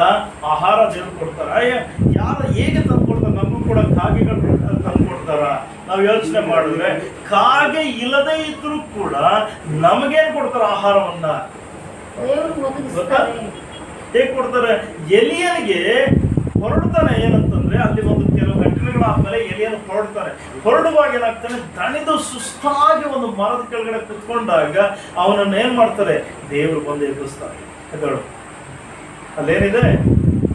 S1: ಆಹಾರ ದೇವ್ರು ಕೊಡ್ತಾರ. ಯಾರು ಹೇಗೆ ತಂದು ಕೊಡ್ತಾರೆ? ನಮಗೂ ಕೂಡ ಕಾಗೆಗಳು ತಂದು ಕೊಡ್ತಾರ. ನಾವು ಯೋಚನೆ ಮಾಡಿದ್ರೆ ಕಾಗೆ ಇಲ್ಲದೆ ಇದ್ರೂ ಕೂಡ ನಮಗೇನ್ ಕೊಡ್ತಾರ? ಆಹಾರವನ್ನ ಹೇಗೆ ಕೊಡ್ತಾರೆ? ಎಲಿಯನಿಗೆ ಹೊರಡ್ತಾನೆ. ಏನಂತಂದ್ರೆ ಅಲ್ಲಿ ಒಂದು ಕೆಲವು ಘಟನೆಗಳಾದ್ಮೇಲೆ ಎಲಿಯನ್ನು ಹೊರಡುವಾಗ ಏನಾಗ್ತಾನೆ? ದಣಿದು ಸುಸ್ತಾಗಿ ಒಂದು ಮರದ ಕೆಳಗಡೆ ಕುತ್ಕೊಂಡಾಗ ಅವನನ್ನು ಏನ್ ಮಾಡ್ತಾರೆ? ದೇವರು ಬಂದು ಎಬ್ಬಿಸ್ತಾರೆ. ಎದ್ದೇಳು. ಅಲ್ಲೇನಿದೆ?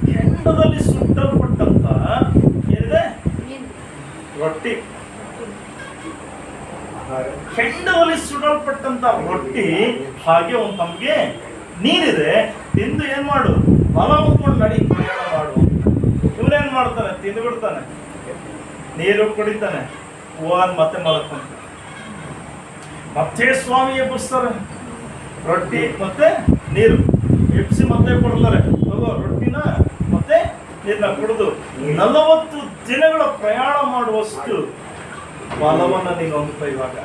S1: ಕೆಂಡದಲ್ಲಿ ಸುಟ್ಟಲ್ಪಟ್ಟಂತ ಏನಿದೆ? ರೊಟ್ಟಿ. ಕೆಂಡದಲ್ಲಿ ಸುಡಲ್ಪಟ್ಟಂತ ರೊಟ್ಟಿ ಹಾಗೆ ಒಂದು ನಮ್ಗೆ ನೀರಿದೆ, ತಿಂದು ಏನ್ ಮಾಡು? ಬಲ ಹೊಂದ್ಕೊಂಡು ನಡಿ, ಪ್ರಯಾಣ ಮಾಡು. ಇವನೇನ್ ಮಾಡ್ತಾನೆ? ತಿಂದು ಬಿಡ್ತಾನೆ, ನೀರು ಕುಡಿತಾನೆ, ಹೂವನ್ ಮತ್ತೆ ಮಲಕೊಂತ. ಮತ್ತೆ ಸ್ವಾಮಿ ಎಬ್ಬಿಸ್ತಾರೆ. ರೊಟ್ಟಿ ಮತ್ತೆ ನೀರು ಎಬ್ಬಿಸಿ ಮತ್ತೆ ಕೊಡ್ತಾರೆ. ರೊಟ್ಟಿನ ಮತ್ತೆ ನೀರನ್ನ ಕುಡಿದು 40 ದಿನಗಳ ಪ್ರಯಾಣ ಮಾಡುವಷ್ಟು ಬಲವನ್ನ ನೀನು ಹೊಂದ್ತಾ. ಇವಾಗ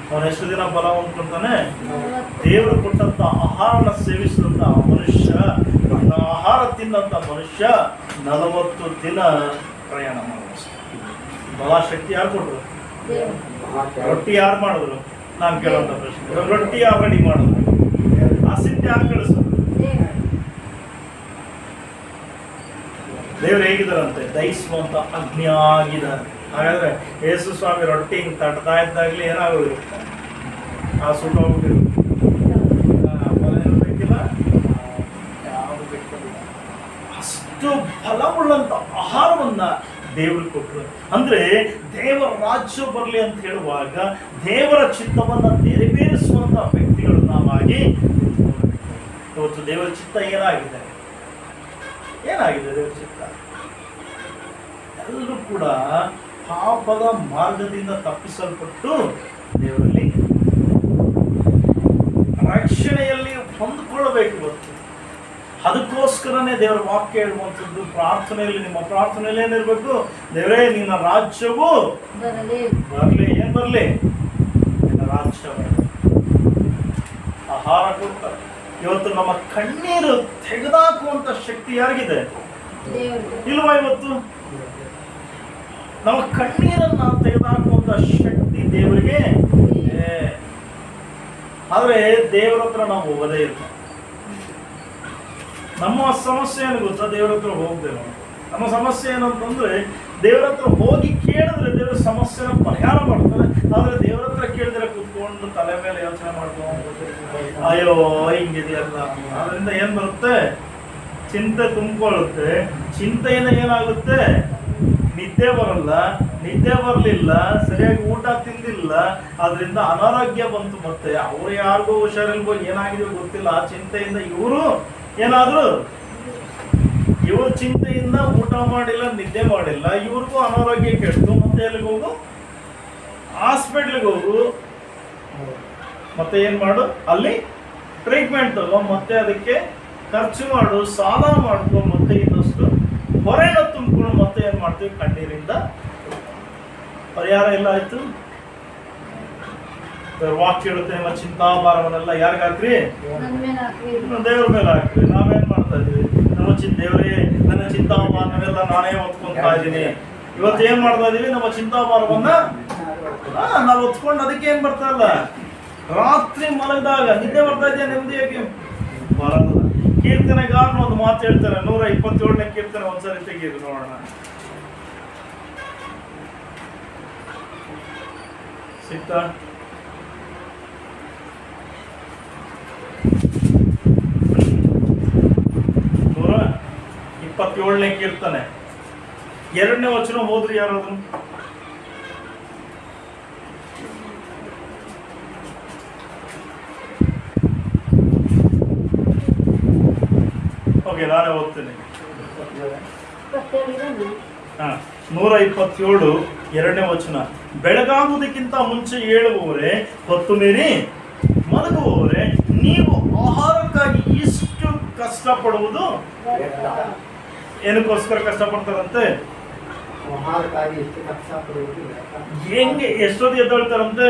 S1: ಅವನು ಎಷ್ಟು ದಿನ ಬಲ ಹೊಂದ್ಕೊಳ್ತಾನೆ? ದೇವರು ಕೊಟ್ಟಂತ ಆಹಾರನ ಸೇವಿಸಿದಂತ ಮನುಷ್ಯ, ಆಹಾರ ತಿನ್ನಂತ ಮನುಷ್ಯ 40 ದಿನ ಪ್ರಯಾಣ ಮಾಡುವಷ್ಟು ಬಲ ಶಕ್ತಿ ಯಾರು ಕೊಟ್ರು? ರೊಟ್ಟಿ ಯಾರು ಮಾಡಿದ್ರು? ನಾನು ಕೇಳುವಂತ ಪ್ರಶ್ನೆ. ರೊಟ್ಟಿ ಯಾರು ರೆಡಿ ಮಾಡಿದ್ರು? ಹಸಿಟ್ಟು ಯಾರು ಕಳಿಸಿದ್ರು? ದೇವ್ರು ಹೇಗಿದಾರಂತೆ? ದಹಿಸುವಂತ ಅಗ್ನಿ ಆಗಿದ್ದಾರೆ. ಹಾಗಾದ್ರೆ ಯೇಸು ಸ್ವಾಮಿ ರೊಟ್ಟಿ ಹಿಂಗ್ ತಟ್ತಾ ಇದ್ದಾಗ್ಲಿ ಏನಾಗೋದು? ಆ ಸುಟ್ಟೋಗ್ಬಿಟ್ಟಿರು. ಬೇಕಿಲ್ಲ, ಯಾವುದು ಬೇಕಿಲ್ಲ. ಅಷ್ಟು ಫಲವುಳ್ಳಂತ ಆಹಾರವನ್ನ ದೇವರು ಕೊಟ್ಟರು. ಅಂದ್ರೆ ದೇವರ ರಾಜ್ಯ ಬರಲಿ ಅಂತ ಹೇಳುವಾಗ ದೇವರ ಚಿತ್ತವನ್ನ ನೆರವೇರಿಸುವಂತ ವ್ಯಕ್ತಿಗಳು ನಾವಾಗಿ. ಇವತ್ತು ದೇವರ ಚಿತ್ತ ಏನಾಗಿದೆ? ದೇವರ ಚಿತ್ತ ಎಲ್ಲರೂ ಕೂಡ ಪಾಪದ ಮಾರ್ಗದಿಂದ ತಪ್ಪಿಸಲ್ಪಟ್ಟು ದೇವರಲ್ಲಿ ರಕ್ಷಣೆಯಲ್ಲಿ ಹೊಂದ್ಕೊಳ್ಬೇಕು. ಇವತ್ತು ಅದಕ್ಕೋಸ್ಕರನೇ ದೇವರ ವಾಕ್ಯ ಹೇಳುವಂಥದ್ದು. ಪ್ರಾರ್ಥನೆಯಲ್ಲಿ, ನಿಮ್ಮ ಪ್ರಾರ್ಥನೆಯಲ್ಲಿ ಏನಿರ್ಬೇಕು? ದೇವರೇ ನಿನ್ನ ರಾಜ್ಯವು ಬರಲಿ. ಏನ್ ಬರಲಿ? ನಿನ್ನ ರಾಜ್ಯ ಬರಲಿ. ಆಹಾರ ಕೊಡ್ತಾರೆ. ಇವತ್ತು ನಮ್ಮ ಕಣ್ಣೀರು ತೆಗೆದಾಕುವಂತ ಶಕ್ತಿ ಯಾರಿಗಿದೆ? ಇಲ್ವಾ? ಇವತ್ತು ನಮ್ಮ ಕಣ್ಣೀರನ್ನ ತೆಗೆದಾಕುವಂತ ಶಕ್ತಿ ದೇವರಿಗೆ. ಆದ್ರೆ ದೇವರ ಹತ್ರ ನಾವು ಹೋಗೋದೇ ಇಲ್ಲ. ನಮ್ಮ ಸಮಸ್ಯೆ ಏನು ಗೊತ್ತಾ? ದೇವರ ಹತ್ರ ಹೋಗ್ದೇವೆ. ನಮ್ಮ ಸಮಸ್ಯೆ ಏನಂತಂದ್ರೆ ದೇವರ ಹತ್ರ ಹೋಗಿ ಕೇಳಿದ್ರೆ ದೇವರ ಸಮಸ್ಯೆನ ಪರಿಹಾರ ಮಾಡ್ತಾರೆ. ಆದ್ರೆ ದೇವರ ಹತ್ರ ಕೇಳಿದ್ರೆ ಕೂತ್ಕೊಂಡು ತಲೆ ಮೇಲೆ ಯೋಚನೆ ಮಾಡ್ಕೊಂಡು ಅಯ್ಯೋ ಹಿಂಗಿದೆಯಲ್ಲ, ಅದರಿಂದ ಏನ್ ಬರುತ್ತೆ? ಚಿಂತೆ ತುಂಬಿಕೊಳ್ಳುತ್ತೆ. ಚಿಂತೆಯಿಂದ ಏನಾಗುತ್ತೆ? ನಿದ್ದೆ ಬರಲ್ಲ. ನಿದ್ದೆ ಬರಲಿಲ್ಲ, ಸರಿಯಾಗಿ ಊಟ ತಿಂದಿಲ್ಲ, ಅದರಿಂದ ಅನಾರೋಗ್ಯ ಬಂತು. ಮತ್ತೆ ಅವ್ರು ಯಾರಿಗೋ ಹುಷಾರಿಲ್ವೋ, ಏನಾಗಿದೆಯೋ ಗೊತ್ತಿಲ್ಲ, ಆ ಚಿಂತೆಯಿಂದ ಇವರು ಏನಾದ್ರು, ಇವ್ರ ಚಿಂತೆಯಿಂದ ಊಟ ಮಾಡಿಲ್ಲ, ನಿದ್ದೆ ಮಾಡಿಲ್ಲ, ಇವ್ರಿಗೂ ಅನಾರೋಗ್ಯ ಕೆಡ್ತು. ಮತ್ತೆ ಎಲ್ಲಿಗೆ ಹೋಗು? ಹಾಸ್ಪಿಟ್ಲಿಗೆ ಹೋಗು. ಮತ್ತೆ ಏನ್ ಮಾಡು? ಅಲ್ಲಿ ಟ್ರೀಟ್ಮೆಂಟ್ ತಗೋ, ಮತ್ತೆ ಅದಕ್ಕೆ ಖರ್ಚು ಮಾಡು, ಸಾಲ ಮಾಡ್ಕೊ, ಮತ್ತೆ ಇನ್ನಷ್ಟು ಹೊರೆನ ತುಂಬಿಕೊಂಡು ಮತ್ತೆ ಏನ್ ಮಾಡ್ತೀವಿ, ಕಣ್ಣೀರಿಂದ ಪರಿಹಾರ ಎಲ್ಲ ಆಯ್ತು. ವಾಕ್ಯ ಹೇಳುತ್ತೆ, ನಿಮ್ಮ ಚಿಂತಾಭಾರವನ್ನೆಲ್ಲ ಯಾರಿಗೆ ಹಾಕ್ರಿ?
S3: ನನ್ನ ಮೇಲೆ ಹಾಕ್ರಿ.
S1: ದೇವ್ರ ಮೇಲೆ ಹಾಕ್ರಿ. ನಾವೇನ್ ಮಾಡ್ತಾ ಇದೀವಿ? ದೇವರೇ ನನ್ನ ಚಿಂತಾಭಾರನೆಲ್ಲ ನಾನೇ ಹೊತ್ಕೊಂತಾ ಇದ್ದೀನಿ. ಇವತ್ತು ಏನ್ ಮಾಡ್ತಾ ಇದೀವಿ? ನಮ್ಮ ಚಿಂತಾಭಾರವನ್ನ ನಾವು ಹೊತ್ಕೊಂಡು ಅದಕ್ಕೆ ಏನ್ ಬರ್ತಾ ಇಲ್ಲ. ರಾತ್ರಿ ಮಲಗಿದಾಗ ನಿದ್ದೆ ಬರ್ತಾ ಇದೆಯಾ? ನೆಮ್ಮದಿಯಾಗಿ ಬರಲ್ಲ. ಕೀರ್ತನೆಗಾರನ ಒಂದು ಮಾತು ಹೇಳ್ತಾರೆ, 127ನೇ ಕೀರ್ತನೆ ಒಂದ್ಸರಿ ತೆಗೀರಿ ನೋಡೋಣ. ಸಿಗ್ತಾ? 127ನೇ ಕೀರ್ತನೆ 2ನೇ ವಚನ ಹೋದ್ರಿ ಯಾರಾದ್ರು? ಓಕೆ, ನಾನೇ ಓದ್ತೇನೆ. 127 2ನೇ ವಚನ. ಬೆಳಗಾಗುವುದಕ್ಕಿಂತ ಮುಂಚೆ ಏಳುವವರೇ, ಹೊತ್ತು ಮೀರಿ ಮಲಗುವವರೇ, ನೀವು ಆಹಾರಕ್ಕಾಗಿ ಇಷ್ಟು ಕಷ್ಟಪಡುವುದು ಏನಕ್ಕೋಸ್ಕರ ಕಷ್ಟಪಡ್ತಾರಂತೆ? ಹೆಂಗೆ ಎಷ್ಟೊತ್ತಿಗೆ ಎದ್ದೇಳ್ತಾರಂತೆ?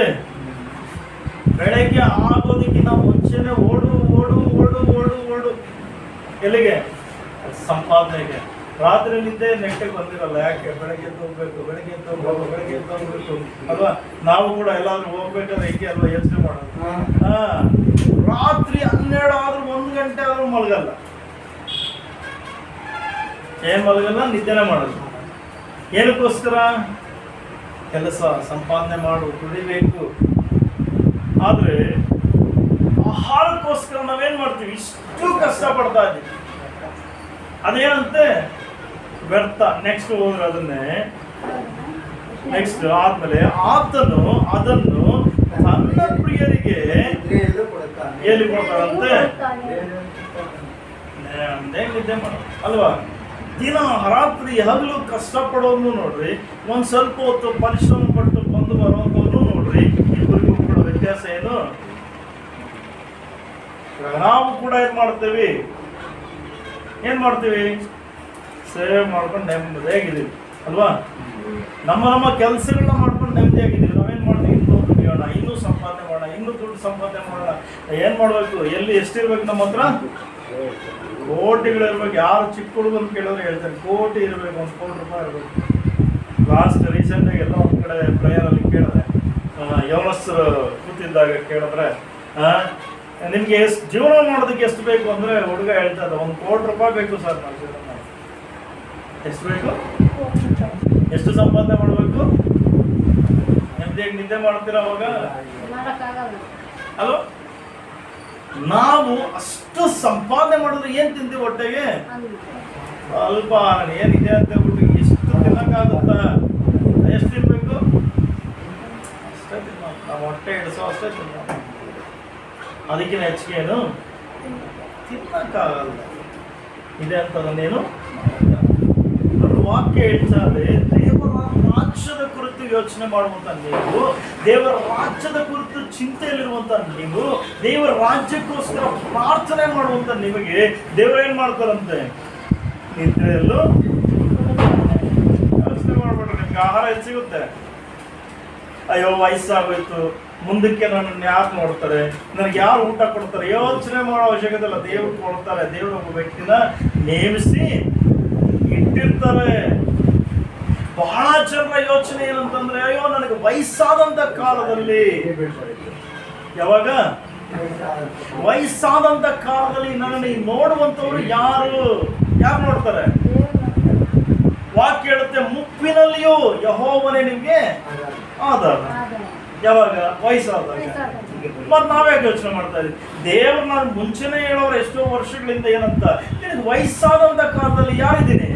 S1: ಬೆಳಗ್ಗೆ ಆಗೋದಕ್ಕಿಂತ ಮುಂಚೆನೆ ಓಡು ಓಡು ಓಡು ಓಡು ಓಡು. ಎಲ್ಲಿಗೆ? ಸಂಪಾದನೆಗೆ. ರಾತ್ರಿ ನಿದ್ದೆ ನೆಟ್ಟಿಗೆ ಬಂದಿರಲ್ಲ. ಯಾಕೆ? ಬೆಳಗ್ಗೆ ಎದ್ದು ಹೋಗ್ಬೇಕು, ಬೆಳಗ್ಗೆ ಎದ್ದು ಹೋಗ್ಬೇಕು, ಬೆಳಗ್ಗೆ ಎದ್ದು ಹೋಗ್ಬೇಕು ಅಲ್ವಾ? ನಾವು ಕೂಡ ಎಲ್ಲಾದ್ರೂ ಹೋಗ್ಬೇಕಾದ್ರೆ ಹೆಂಗೆ ಅಲ್ವಾ ಯೋಚನೆ ಮಾಡೋದು. ರಾತ್ರಿ 12 ಆದ್ರೂ 1 ಗಂಟೆ ಆದ್ರೂ ಮಲಗಲ್ಲ. ಏನ್ ಮಲಗಲ್ಲ? ನಿದ್ದೆನೆ ಮಾಡೋದು. ಏನಕ್ಕೋಸ್ಕರ? ಕೆಲಸ ಸಂಪಾದನೆ ಮಾಡು, ದುಡಿಬೇಕು. ಆದ್ರೆ ಆಹಾರಕ್ಕೋಸ್ಕರ ನಾವೇನ್ ಮಾಡ್ತೀವಿ? ಇಷ್ಟು ಕಷ್ಟ ಪಡ್ತಾ ಇದ್ದೀವಿ. ಅದೇನಂತೆ? ವ್ಯರ್ಥ. ನೆಕ್ಸ್ಟ್ ಹೋದ್ರೆ ಅದನ್ನೇ ನೆಕ್ಸ್ಟ್ ಆದ್ಮೇಲೆ ಆತನು ಅದನ್ನು ತನ್ನ ಪ್ರಿಯರಿಗೆ ಎಲ್ಲಿ ಕೊಡ್ತಾರಂತೆ? ನಿದ್ದೆ ಮಾಡ ಅಲ್ವಾ? ದಿನ ರಾತ್ರಿ ಹಗಲು ಕಷ್ಟಪಡೋನು ನೋಡ್ರಿ, ಒಂದ್ ಸ್ವಲ್ಪ ಹೊತ್ತು ಪರಿಶ್ರಮ ಪಟ್ಟು ಬಂದು ಬರೋದು ನೋಡ್ರಿ, ಇಬ್ಬರಿಗೂ ಕೂಡ ವ್ಯತ್ಯಾಸ ಏನು? ನಾವು ಕೂಡ ಏನ್ ಮಾಡ್ತೀವಿ? ಸೇವ್ ಮಾಡ್ಕೊಂಡು ನೆಮ್ಮದಿಯಾಗಿದ್ದೀವಿ ಅಲ್ವಾ? ನಮ್ಮ ಕೆಲಸಗಳನ್ನ ಮಾಡ್ಕೊಂಡು ನೆಮ್ಮದಿಯಾಗಿದ್ದೀವಿ. ನಾವೇನ್ ಮಾಡ್ತೀವಿ? ಇನ್ನೂ ದುಡಿಯೋಣ, ಇನ್ನೂ ಸಂಪಾದನೆ ಮಾಡೋಣ, ಇನ್ನೂ ದುಡ್ಡು ಸಂಪಾದನೆ ಮಾಡೋಣ. ಏನ್ ಮಾಡ್ಬೇಕು? ಎಲ್ಲಿ ಎಷ್ಟಿರ್ಬೇಕು? ನಮ್ಮ ಹತ್ರ ಕೋಟಿಗಳಿರ್ಬೇಕು. ಯಾರು ಚಿಕ್ಕ ಹುಡುಗನ್ ಕೇಳಿದ್ರೆ ಹೇಳ್ತಾರೆ ಕೋಟಿ ಇರಬೇಕು, 1 ಕೋಟಿ ರೂಪಾಯಿ ಇರಬೇಕು. ಲಾಸ್ಟ್ ರೀಸೆಂಟಾಗಿ ಎಲ್ಲ ಒಂದು ಕಡೆ ಪ್ರೇಯರಲ್ಲಿ ಕೇಳಿದೆ, ಯೌವನಸ್ಥರು ಕೂತಿದ್ದಾಗ ಕೇಳಿದ್ರೆ, ನಿಮ್ಗೆ ಎಷ್ಟು ಜೀವನ ಮಾಡೋದಕ್ಕೆ ಎಷ್ಟು ಬೇಕು ಅಂದ್ರೆ ಹುಡುಗ ಹೇಳ್ತಾ ಇದ್ದ, 1 ಕೋಟಿ ರೂಪಾಯಿ ಬೇಕು ಸರ್ ನಾವು ಜೀವನ ಮಾಡೋದು. ಎಷ್ಟು ಬೇಕು? ಎಷ್ಟು ಸಂಪಾದನೆ ಮಾಡಬೇಕು? ನೆಮ್ಮದಿಯಾಗಿ ನಿದ್ದೆ ಮಾಡ್ತೀರಾ ಅವಾಗ ಅಲ್ವಾ? ನಾವು ಅಷ್ಟು ಸಂಪಾದನೆ ಮಾಡಿದ್ರೆ ಏನ್ ತಿಂತೀವಿ ಹೊಟ್ಟೆಗೆ? ಸ್ವಲ್ಪ ಏನಿದೆ ಅಂತ ಹೇಳ್ಬಿಟ್ಟು ಎಷ್ಟು ತಿನ್ನಕ್ಕಾಗುತ್ತ? ಎಷ್ಟು ತಿನ್ಬೇಕು? ಅಷ್ಟೇ ತಿನ್ನ. ನಾವು ಹೊಟ್ಟೆ ಇಡಿಸೋ ಅಷ್ಟೇ ತಿನ್ನ. ಅದಕ್ಕಿಂತ ಹೆಚ್ಚಿಗೆ ಏನು ತಿನ್ನಕ್ಕಾಗಲ್ಲ. ಇದೆ ಅಂತದನ್ನೇನು ವಾಕ್ಯ ಹೇಳ್ತಾರೆ. ದೇವರ ರಾಜ್ಯದ ಕುರಿತು ಯೋಚನೆ ಮಾಡುವಂತ ನೀವು, ದೇವರ ರಾಜ್ಯದ ಕುರಿತು ಚಿಂತೆಯಲ್ಲಿರುವಂತ ನೀವು, ದೇವರ ರಾಜ್ಯಕ್ಕೋಸ್ಕರ ಪ್ರಾರ್ಥನೆ ಮಾಡುವಂತ ನಿಮಗೆ ದೇವರು ಏನ್ ಮಾಡ್ತಾರಂತೆ? ನಿದ್ರೆಯಲ್ಲೂ ಯೋಚನೆ ಮಾಡ್ಬೇಡ್ರಿ, ನಿಮ್ಗೆ ಆಹಾರ ಎಲ್ಲಿ ಸಿಗುತ್ತೆ? ಅಯ್ಯೋ ವಯಸ್ಸಾಗೋಯ್ತು, ಮುಂದಕ್ಕೆ ನನ್ನನ್ನು ಯಾರು ನೋಡ್ತಾರೆ, ನನಗೆ ಯಾರು ಊಟ ಕೊಡ್ತಾರೆ, ಯೋಚನೆ ಮಾಡೋ ಅವಶ್ಯಕತೆ ಇಲ್ಲ. ದೇವ್ರು ಕೊಡ್ತಾರೆ. ದೇವರು ಒಬ್ಬ ವ್ಯಕ್ತಿನ ನೇಮಿಸಿ ಇಟ್ಟಿರ್ತಾರೆ. ಬಹಳ ಜನರ ಯೋಚನೆ ಏನಂತಂದ್ರೆ, ಅಯ್ಯೋ ನನಗೆ ವಯಸ್ಸಾದಂತ ಕಾಲದಲ್ಲಿ, ಯಾವಾಗ ವಯಸ್ಸಾದಂತ ಕಾಲದಲ್ಲಿ ನನ್ನನ್ನು ನೋಡುವಂತವ್ರು ಯಾರು ನೋಡ್ತಾರೆ? ವಾಕ್ಯ ಹೇಳುತ್ತೆ, ಮುಪ್ಪಿನಲ್ಲಿಯೂ ಯೆಹೋವನೇ ನಿಮ್ಗೆ ಆಧಾರ. ಯಾವಾಗ? ವಯಸ್ಸಾದಾಗ. ಮತ್ ನಾವ್ಯಾಕೆ ಯೋಚನೆ ಮಾಡ್ತಾ ಇದೀವಿ? ದೇವ್ರು ನಾನು ಮುಂಚೆನೆ ಹೇಳೋರು ಎಷ್ಟೋ ವರ್ಷಗಳಿಂದ ಏನಂತ, ನಿನಗೆ ವಯಸ್ಸಾದಂತ ಕಾಲದಲ್ಲಿ ಯಾರಿದ್ದೀನಿ?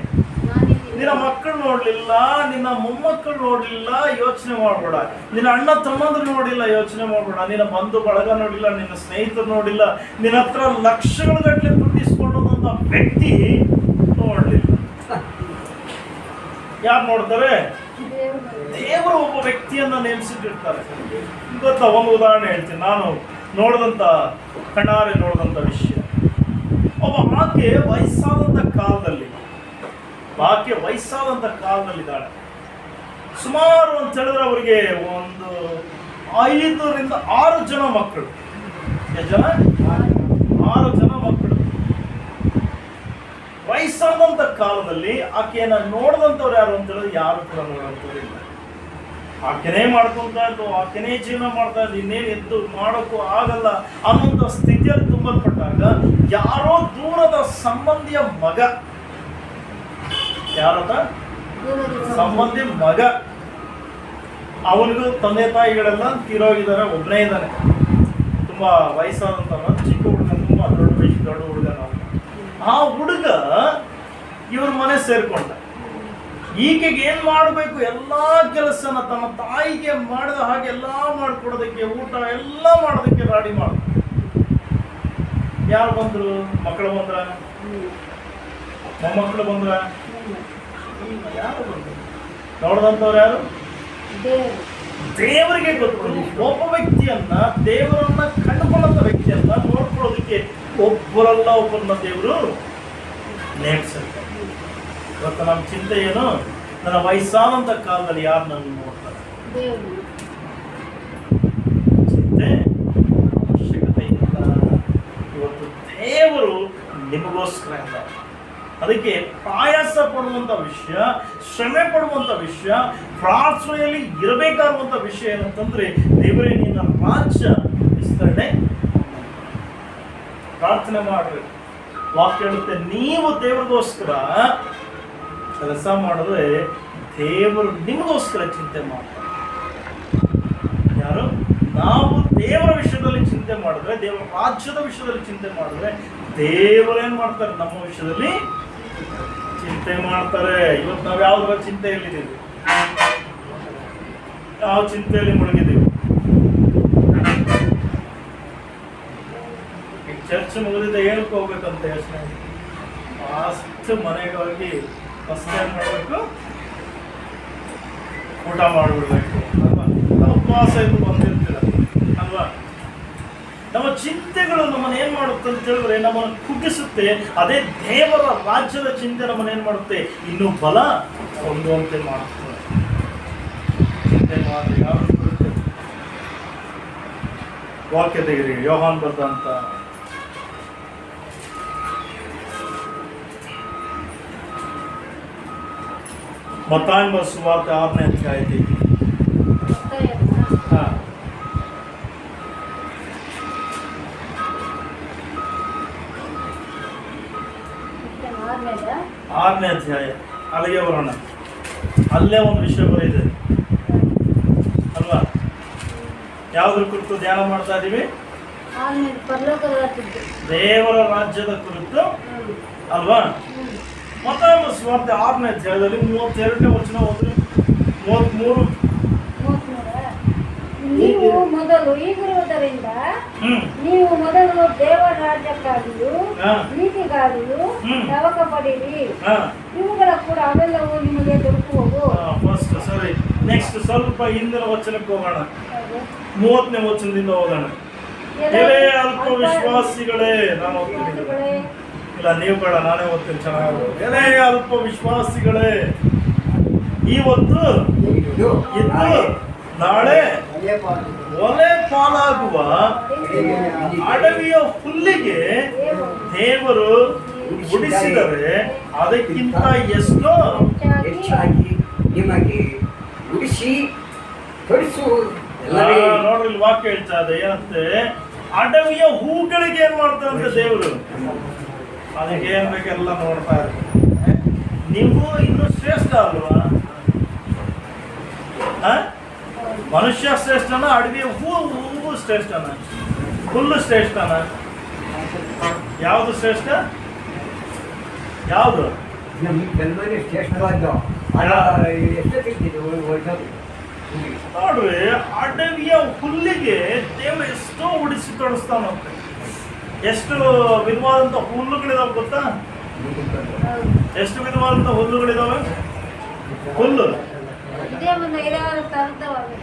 S1: ನಿನ್ನ ಮಕ್ಕಳು ನೋಡ್ಲಿಲ್ಲ, ನಿನ್ನ ಮೊಮ್ಮಕ್ಕಳು ನೋಡ್ಲಿಲ್ಲ, ಯೋಚನೆ ಮಾಡ್ಬೇಡ. ನಿನ್ನ ಅಣ್ಣ ತಮ್ಮಂದ್ರು ನೋಡಿಲ್ಲ, ಯೋಚನೆ ಮಾಡ್ಬೇಡ. ನಿನ್ನ ಬಂಧು ಬಳಗ ನೋಡಿಲ್ಲ, ನಿನ್ನ ಸ್ನೇಹಿತರು ನೋಡಿಲ್ಲ, ನಿನ್ನ ಹತ್ರ ಲಕ್ಷಗಳ ಗಟ್ಟಲೆ ದುಡ್ಡಿಸ್ಕೊಂಡಂತ ವ್ಯಕ್ತಿ ನೋಡ್ಲಿಲ್ಲ. ಯಾರು ನೋಡ್ತಾರೆ? ದೇವರು ಒಬ್ಬ ವ್ಯಕ್ತಿಯನ್ನ ನೇಮಿಸಿಟ್ಟಿರ್ತಾರೆ. ಗೊತ್ತಾ? ಒಂದು ಉದಾಹರಣೆ ಹೇಳ್ತೀನಿ. ನಾನು ಕಣ್ಣಾರೆ ನೋಡಿದಂತ ವಿಷಯ. ಒಬ್ಬ ಆಕೆ ವಯಸ್ಸಾದಂತ ಕಾಲದಲ್ಲಿ ಆಕೆ ವಯಸ್ಸಾದಂತ ಕಾಲದಲ್ಲಿದ್ದಾಳೆ. ಸುಮಾರು ಅಂತ ಹೇಳಿದ್ರೆ ಅವರಿಗೆ ಒಂದು 5 ರಿಂದ 6 ಜನ ಮಕ್ಕಳು. ಎಷ್ಟು ಜನ? 6 ಜನ ಮಕ್ಕಳು. ವಯಸ್ಸಾದಂತ ಕಾಲದಲ್ಲಿ ಆಕೆಯನ್ನ ನೋಡಿದಂಥವ್ರು ಯಾರು ಅಂತ ಹೇಳಿದ್ರೆ ಯಾರು ಕೂಡ ನೋಡುವಂಥವ್ರು ಇಲ್ಲ. ಆಕೆನೇ ಮಾಡ್ಕೊಂತ ಇದ್ದು, ಆಕೆನೇ ಜೀವನ ಮಾಡ್ತಾ ಇದ್ದು, ಇನ್ನೇನು ಎದ್ದು ಮಾಡೋಕ್ಕೂ ಆಗಲ್ಲ ಅನ್ನೋಂಥ ಸ್ಥಿತಿಯಲ್ಲಿ ತುಂಬಲ್ಪಟ್ಟಾಗ ಯಾರೋ ದೂರದ ಸಂಬಂಧಿಯ ಮಗ, ಯಾರದ ಸಂಬಂಧಿ ಮಗ, ಅವನಿಗೂ ತಂದೆ ತಾಯಿಗಳೆಲ್ಲ ತೀರೋಗಿದ್ದಾರೆ, ಒಬ್ಬನೇ ಇದ್ದಾನೆ. ತುಂಬಾ ವಯಸ್ಸಾದಂತ ಚಿಕ್ಕ ಹುಡುಗ, ತುಂಬಾ ದೊಡ್ಡ ಹುಡುಗ. ಆ ಹುಡುಗ ಇವ್ರ ಮನೆ ಸೇರ್ಕೊಂಡ. ಈಕೆಗೆ ಏನ್ ಮಾಡಬೇಕು ಎಲ್ಲಾ ಕೆಲಸನ ತನ್ನ ತಾಯಿಗೆ ಮಾಡಿದ ಹಾಗೆ ಎಲ್ಲಾ ಮಾಡ್ಕೊಡೋದಕ್ಕೆ, ಊಟ ಎಲ್ಲ ಮಾಡೋದಕ್ಕೆ ರೆಡಿ ಮಾಡ. ಯಾರು ಬಂದ್ರು? ಮಕ್ಕಳು ಬಂದ್ರ? ಮೊಮ್ಮಕ್ಕಳು ಬಂದ್ರ? ಯಾರು ಬಂದ್ರು? ನೋಡ್ದಂಥವ್ರು ಯಾರು? ದೇವರಿಗೆ ಗೊತ್ತು. ಒಬ್ಬ ವ್ಯಕ್ತಿಯನ್ನ, ದೇವರನ್ನ ಕಂಡುಕೊಳ್ಳಂತ ವ್ಯಕ್ತಿಯನ್ನ ನೋಡ್ಕೊಳ್ಳೋದಕ್ಕೆ ಒಬ್ಬರಲ್ಲ ಒಬ್ಬರನ್ನ ದೇವರು ನೇಮಿಸಿರ್ತಾರೆ. ಇವತ್ತು ನಮ್ಮ ಚಿಂತೆ ಏನು? ನನ್ನ ವಯಸ್ಸಾದಂತ ಕಾಲದಲ್ಲಿ ಯಾರು ನನ್ನ ನೋಡ್ತಾರೆ? ಚಿಂತೆ ಅವಶ್ಯಕತೆ ಇಲ್ಲ. ಇವತ್ತು ದೇವರು ನಿಮಗೋಸ್ಕರ ಇಲ್ಲ. ಅದಕ್ಕೆ ಪ್ರಯಾಸ ಪಡುವಂತ ವಿಷಯ, ಶ್ರಮೆ ಪಡುವಂತ ವಿಷಯ, ಪ್ರಾರ್ಥನೆಯಲ್ಲಿ ಇರಬೇಕಾಗುವಂತ ವಿಷಯ ಏನಂತಂದ್ರೆ, ದೇವರೇ ನಿನ್ನ ರಾಜ್ಯ ವಿಸ್ತರಣೆ. ಪ್ರಾರ್ಥನೆ ಮಾಡ್ರಿ. ವಾಕ್ಯ ಹೇಳುತ್ತೆ, ನೀವು ದೇವರಿಗೋಸ್ಕರ ಕೆಲಸ ಮಾಡಿದ್ರೆ ದೇವರು ನಿಮಗೋಸ್ಕರ ಚಿಂತೆ ಮಾಡ್ತಾರೆ. ಯಾರು? ನಾವು ದೇವರ ವಿಷಯದಲ್ಲಿ ಚಿಂತೆ ಮಾಡಿದ್ರೆ, ದೇವರ ರಾಜ್ಯದ ವಿಷಯದಲ್ಲಿ ಚಿಂತೆ ಮಾಡಿದ್ರೆ, ದೇವರೇನ್ ಮಾಡ್ತಾರೆ? ನಮ್ಮ ವಿಷಯದಲ್ಲಿ ಚಿಂತೆ ಮಾಡ್ತಾರೆ. ಇವತ್ತು ನಾವು ಯಾವ್ದಾರ ಚಿಂತೆಯಲ್ಲಿದ್ದೀವಿ? ಯಾವ ಚಿಂತೆಯಲ್ಲಿ ಮುಳುಗಿದ್ದೀವಿ? ಚರ್ಚ್ ಮುಗಿದಿದ್ದ ಏನಕ್ಕೆ ಹೋಗ್ಬೇಕಂತ ಯೋಚನೆ, ಫಾಸ್ಟ್ ಮನೆಗೆ ಹೋಗಿ ಫಸ್ಟ್ ಏನ್ ಮಾಡಬೇಕು? ಊಟ ಮಾಡಿಬಿಡ್ಬೇಕು ಅಲ್ವಾ? ನಾವು ಉಪವಾಸ ಇದ್ದು ಬಂದಿರ್ತೀರ ಅಲ್ವಾ? ನಮ್ಮ ಚಿಂತೆಗಳು ನಮ್ಮನ್ನ ಏನ್ ಮಾಡುತ್ತೆ ಅಂತ ಹೇಳಿದ್ರೆ, ನಮ್ಮನ್ನು ಕುಗ್ಗಿಸುತ್ತೆ. ಅದೇ ದೇವರ ರಾಜ್ಯದ ಚಿಂತೆ ನಮ್ಮನ್ನ ಏನ್ ಮಾಡುತ್ತೆ? ಇನ್ನೂ ಬಲ ಹೊಂದುವಂತೆ ಮಾಡುತ್ತೆ. ಚಿಂತೆ ಮಾಡಿ ಯಾವ ವಾಕ್ಯ ತೆಗಿರಿ. ಯೋಹಾನ್ ಬರ್ದಂತ ಮತ್ತಾಯನ ಸುವಾರ್ತೆ 6ನೇ ಅಧ್ಯಾಯ. ಹಾ, 6ನೇ ಅಧ್ಯಾಯ. ಅಲ್ಲಿಗೆ ಬರೋಣ. ಅಲ್ಲೇ ಒಂದು ವಿಷಯ ಬರೀದೆ ಅಲ್ವಾ? ಯಾವ್ದ್ರ ಕುರಿತು ಧ್ಯಾನ ಮಾಡ್ತಾ ಇದೀವಿ? ದೇವರ ರಾಜ್ಯದ ಕುರಿತು ಅಲ್ವಾ? ಮತ್ತಾಯನ ಸುವಾರ್ತೆ 6ನೇ ಅಧ್ಯಾಯದಲ್ಲಿ 32ನೇ ವಚನ ಹೋದ್ರೆ 33.
S3: ನೀವು ಮೊದಲು ಈಗಿರುವುದರಿಂದ ನೀವು ಮೊದಲು ದೇವರ ರಾಜ್ಯಕ್ಕಾಗಿಯೂ ನೀತಿಗಾಗಿಯೂ ತವಕ ಪಡೀರಿ, ಇವುಗಳ ಕೂಡ ಅವೆಲ್ಲವೂ ನಿಮಗೆ ದೊರಕುವವು.
S1: ಫಸ್ಟ್ ಸರಿ, ನೆಕ್ಸ್ಟ್ ಸ್ವಲ್ಪ ಹಿಂದಿನ ವಚನಕ್ಕೆ ಹೋಗೋಣ. 30ನೇ ವಚನದಿಂದ ಹೋಗೋಣ. ಎಲೆ ಅಲ್ಪ ವಿಶ್ವಾಸಿಗಳೇ, ನಾನು ಓದ್ತೀನಿ. ಇಲ್ಲ ನೀವು ಬೇಡ, ನಾನೇ ಓದ್ತೀನಿ. ಚೆನ್ನಾಗಿ. ಎಲೆ ಅಲ್ಪ ವಿಶ್ವಾಸಿಗಳೇ, ಇವತ್ತು ಇದ್ದು ನಾಳೆ ಒಲೆ ಪಾಲಾಗುವ ಅಡವಿಯ ಹುಲ್ಲಿಗೆ ದೇವರು ಉಡಿಸಿದರೆ ಅದಕ್ಕಿಂತ ಎಷ್ಟೋ
S4: ಹೆಚ್ಚಾಗಿ ನಿಮಗೆ ಉಡಿಸಿ ತೊಡಿಸುವುದು.
S1: ನೋಡ್ರಿ, ಇಲ್ಲಿ ವಾಕ್ಯ ಹೇಳ್ತಾ ಇದೆ ಏನಂತೆ? ಅಡವಿಯ ಹೂಗಳಿಗೆ ಏನ್ ಮಾಡ್ತಾರಂತೆ ದೇವರು? ಅದಕ್ಕೆ ಏನ್ ಬೇಕೆಲ್ಲ ನೋಡ್ತಾ ಇರ್ತಾರೆ. ನೀವು ಇನ್ನು ಶ್ರೇಷ್ಠ ಅಲ್ವಾ? ಮನುಷ್ಯ ಶ್ರೇಷ್ಠನ? ಅಡವಿಯ ಹೂವು ಶ್ರೇಷ್ಠನ? ಹುಲ್ಲು ಶ್ರೇಷ್ಠನ? ಯಾವುದು ಶ್ರೇಷ್ಠ? ಯಾವುದು?
S4: ನಮಗೆ ಶ್ರೇಷ್ಠವಾದ್ದು
S1: ನೋಡ್ರಿ, ಅಡವಿಯ ಹುಲ್ಲಿಗೆ ದೇವರು ಎಷ್ಟೋ ಉಡಿಸಿ ತೊಡಸ್ತಾನಂತೆ. ಎಷ್ಟು ವಿಧವಾದಂತ ಹುಲ್ಲುಗಳಿದಾವೆ ಗೊತ್ತಾ? ಎಷ್ಟು ವಿಧವಾದಂತ ಹುಲ್ಲುಗಳಿದಾವೆ? ಹುಲ್ಲು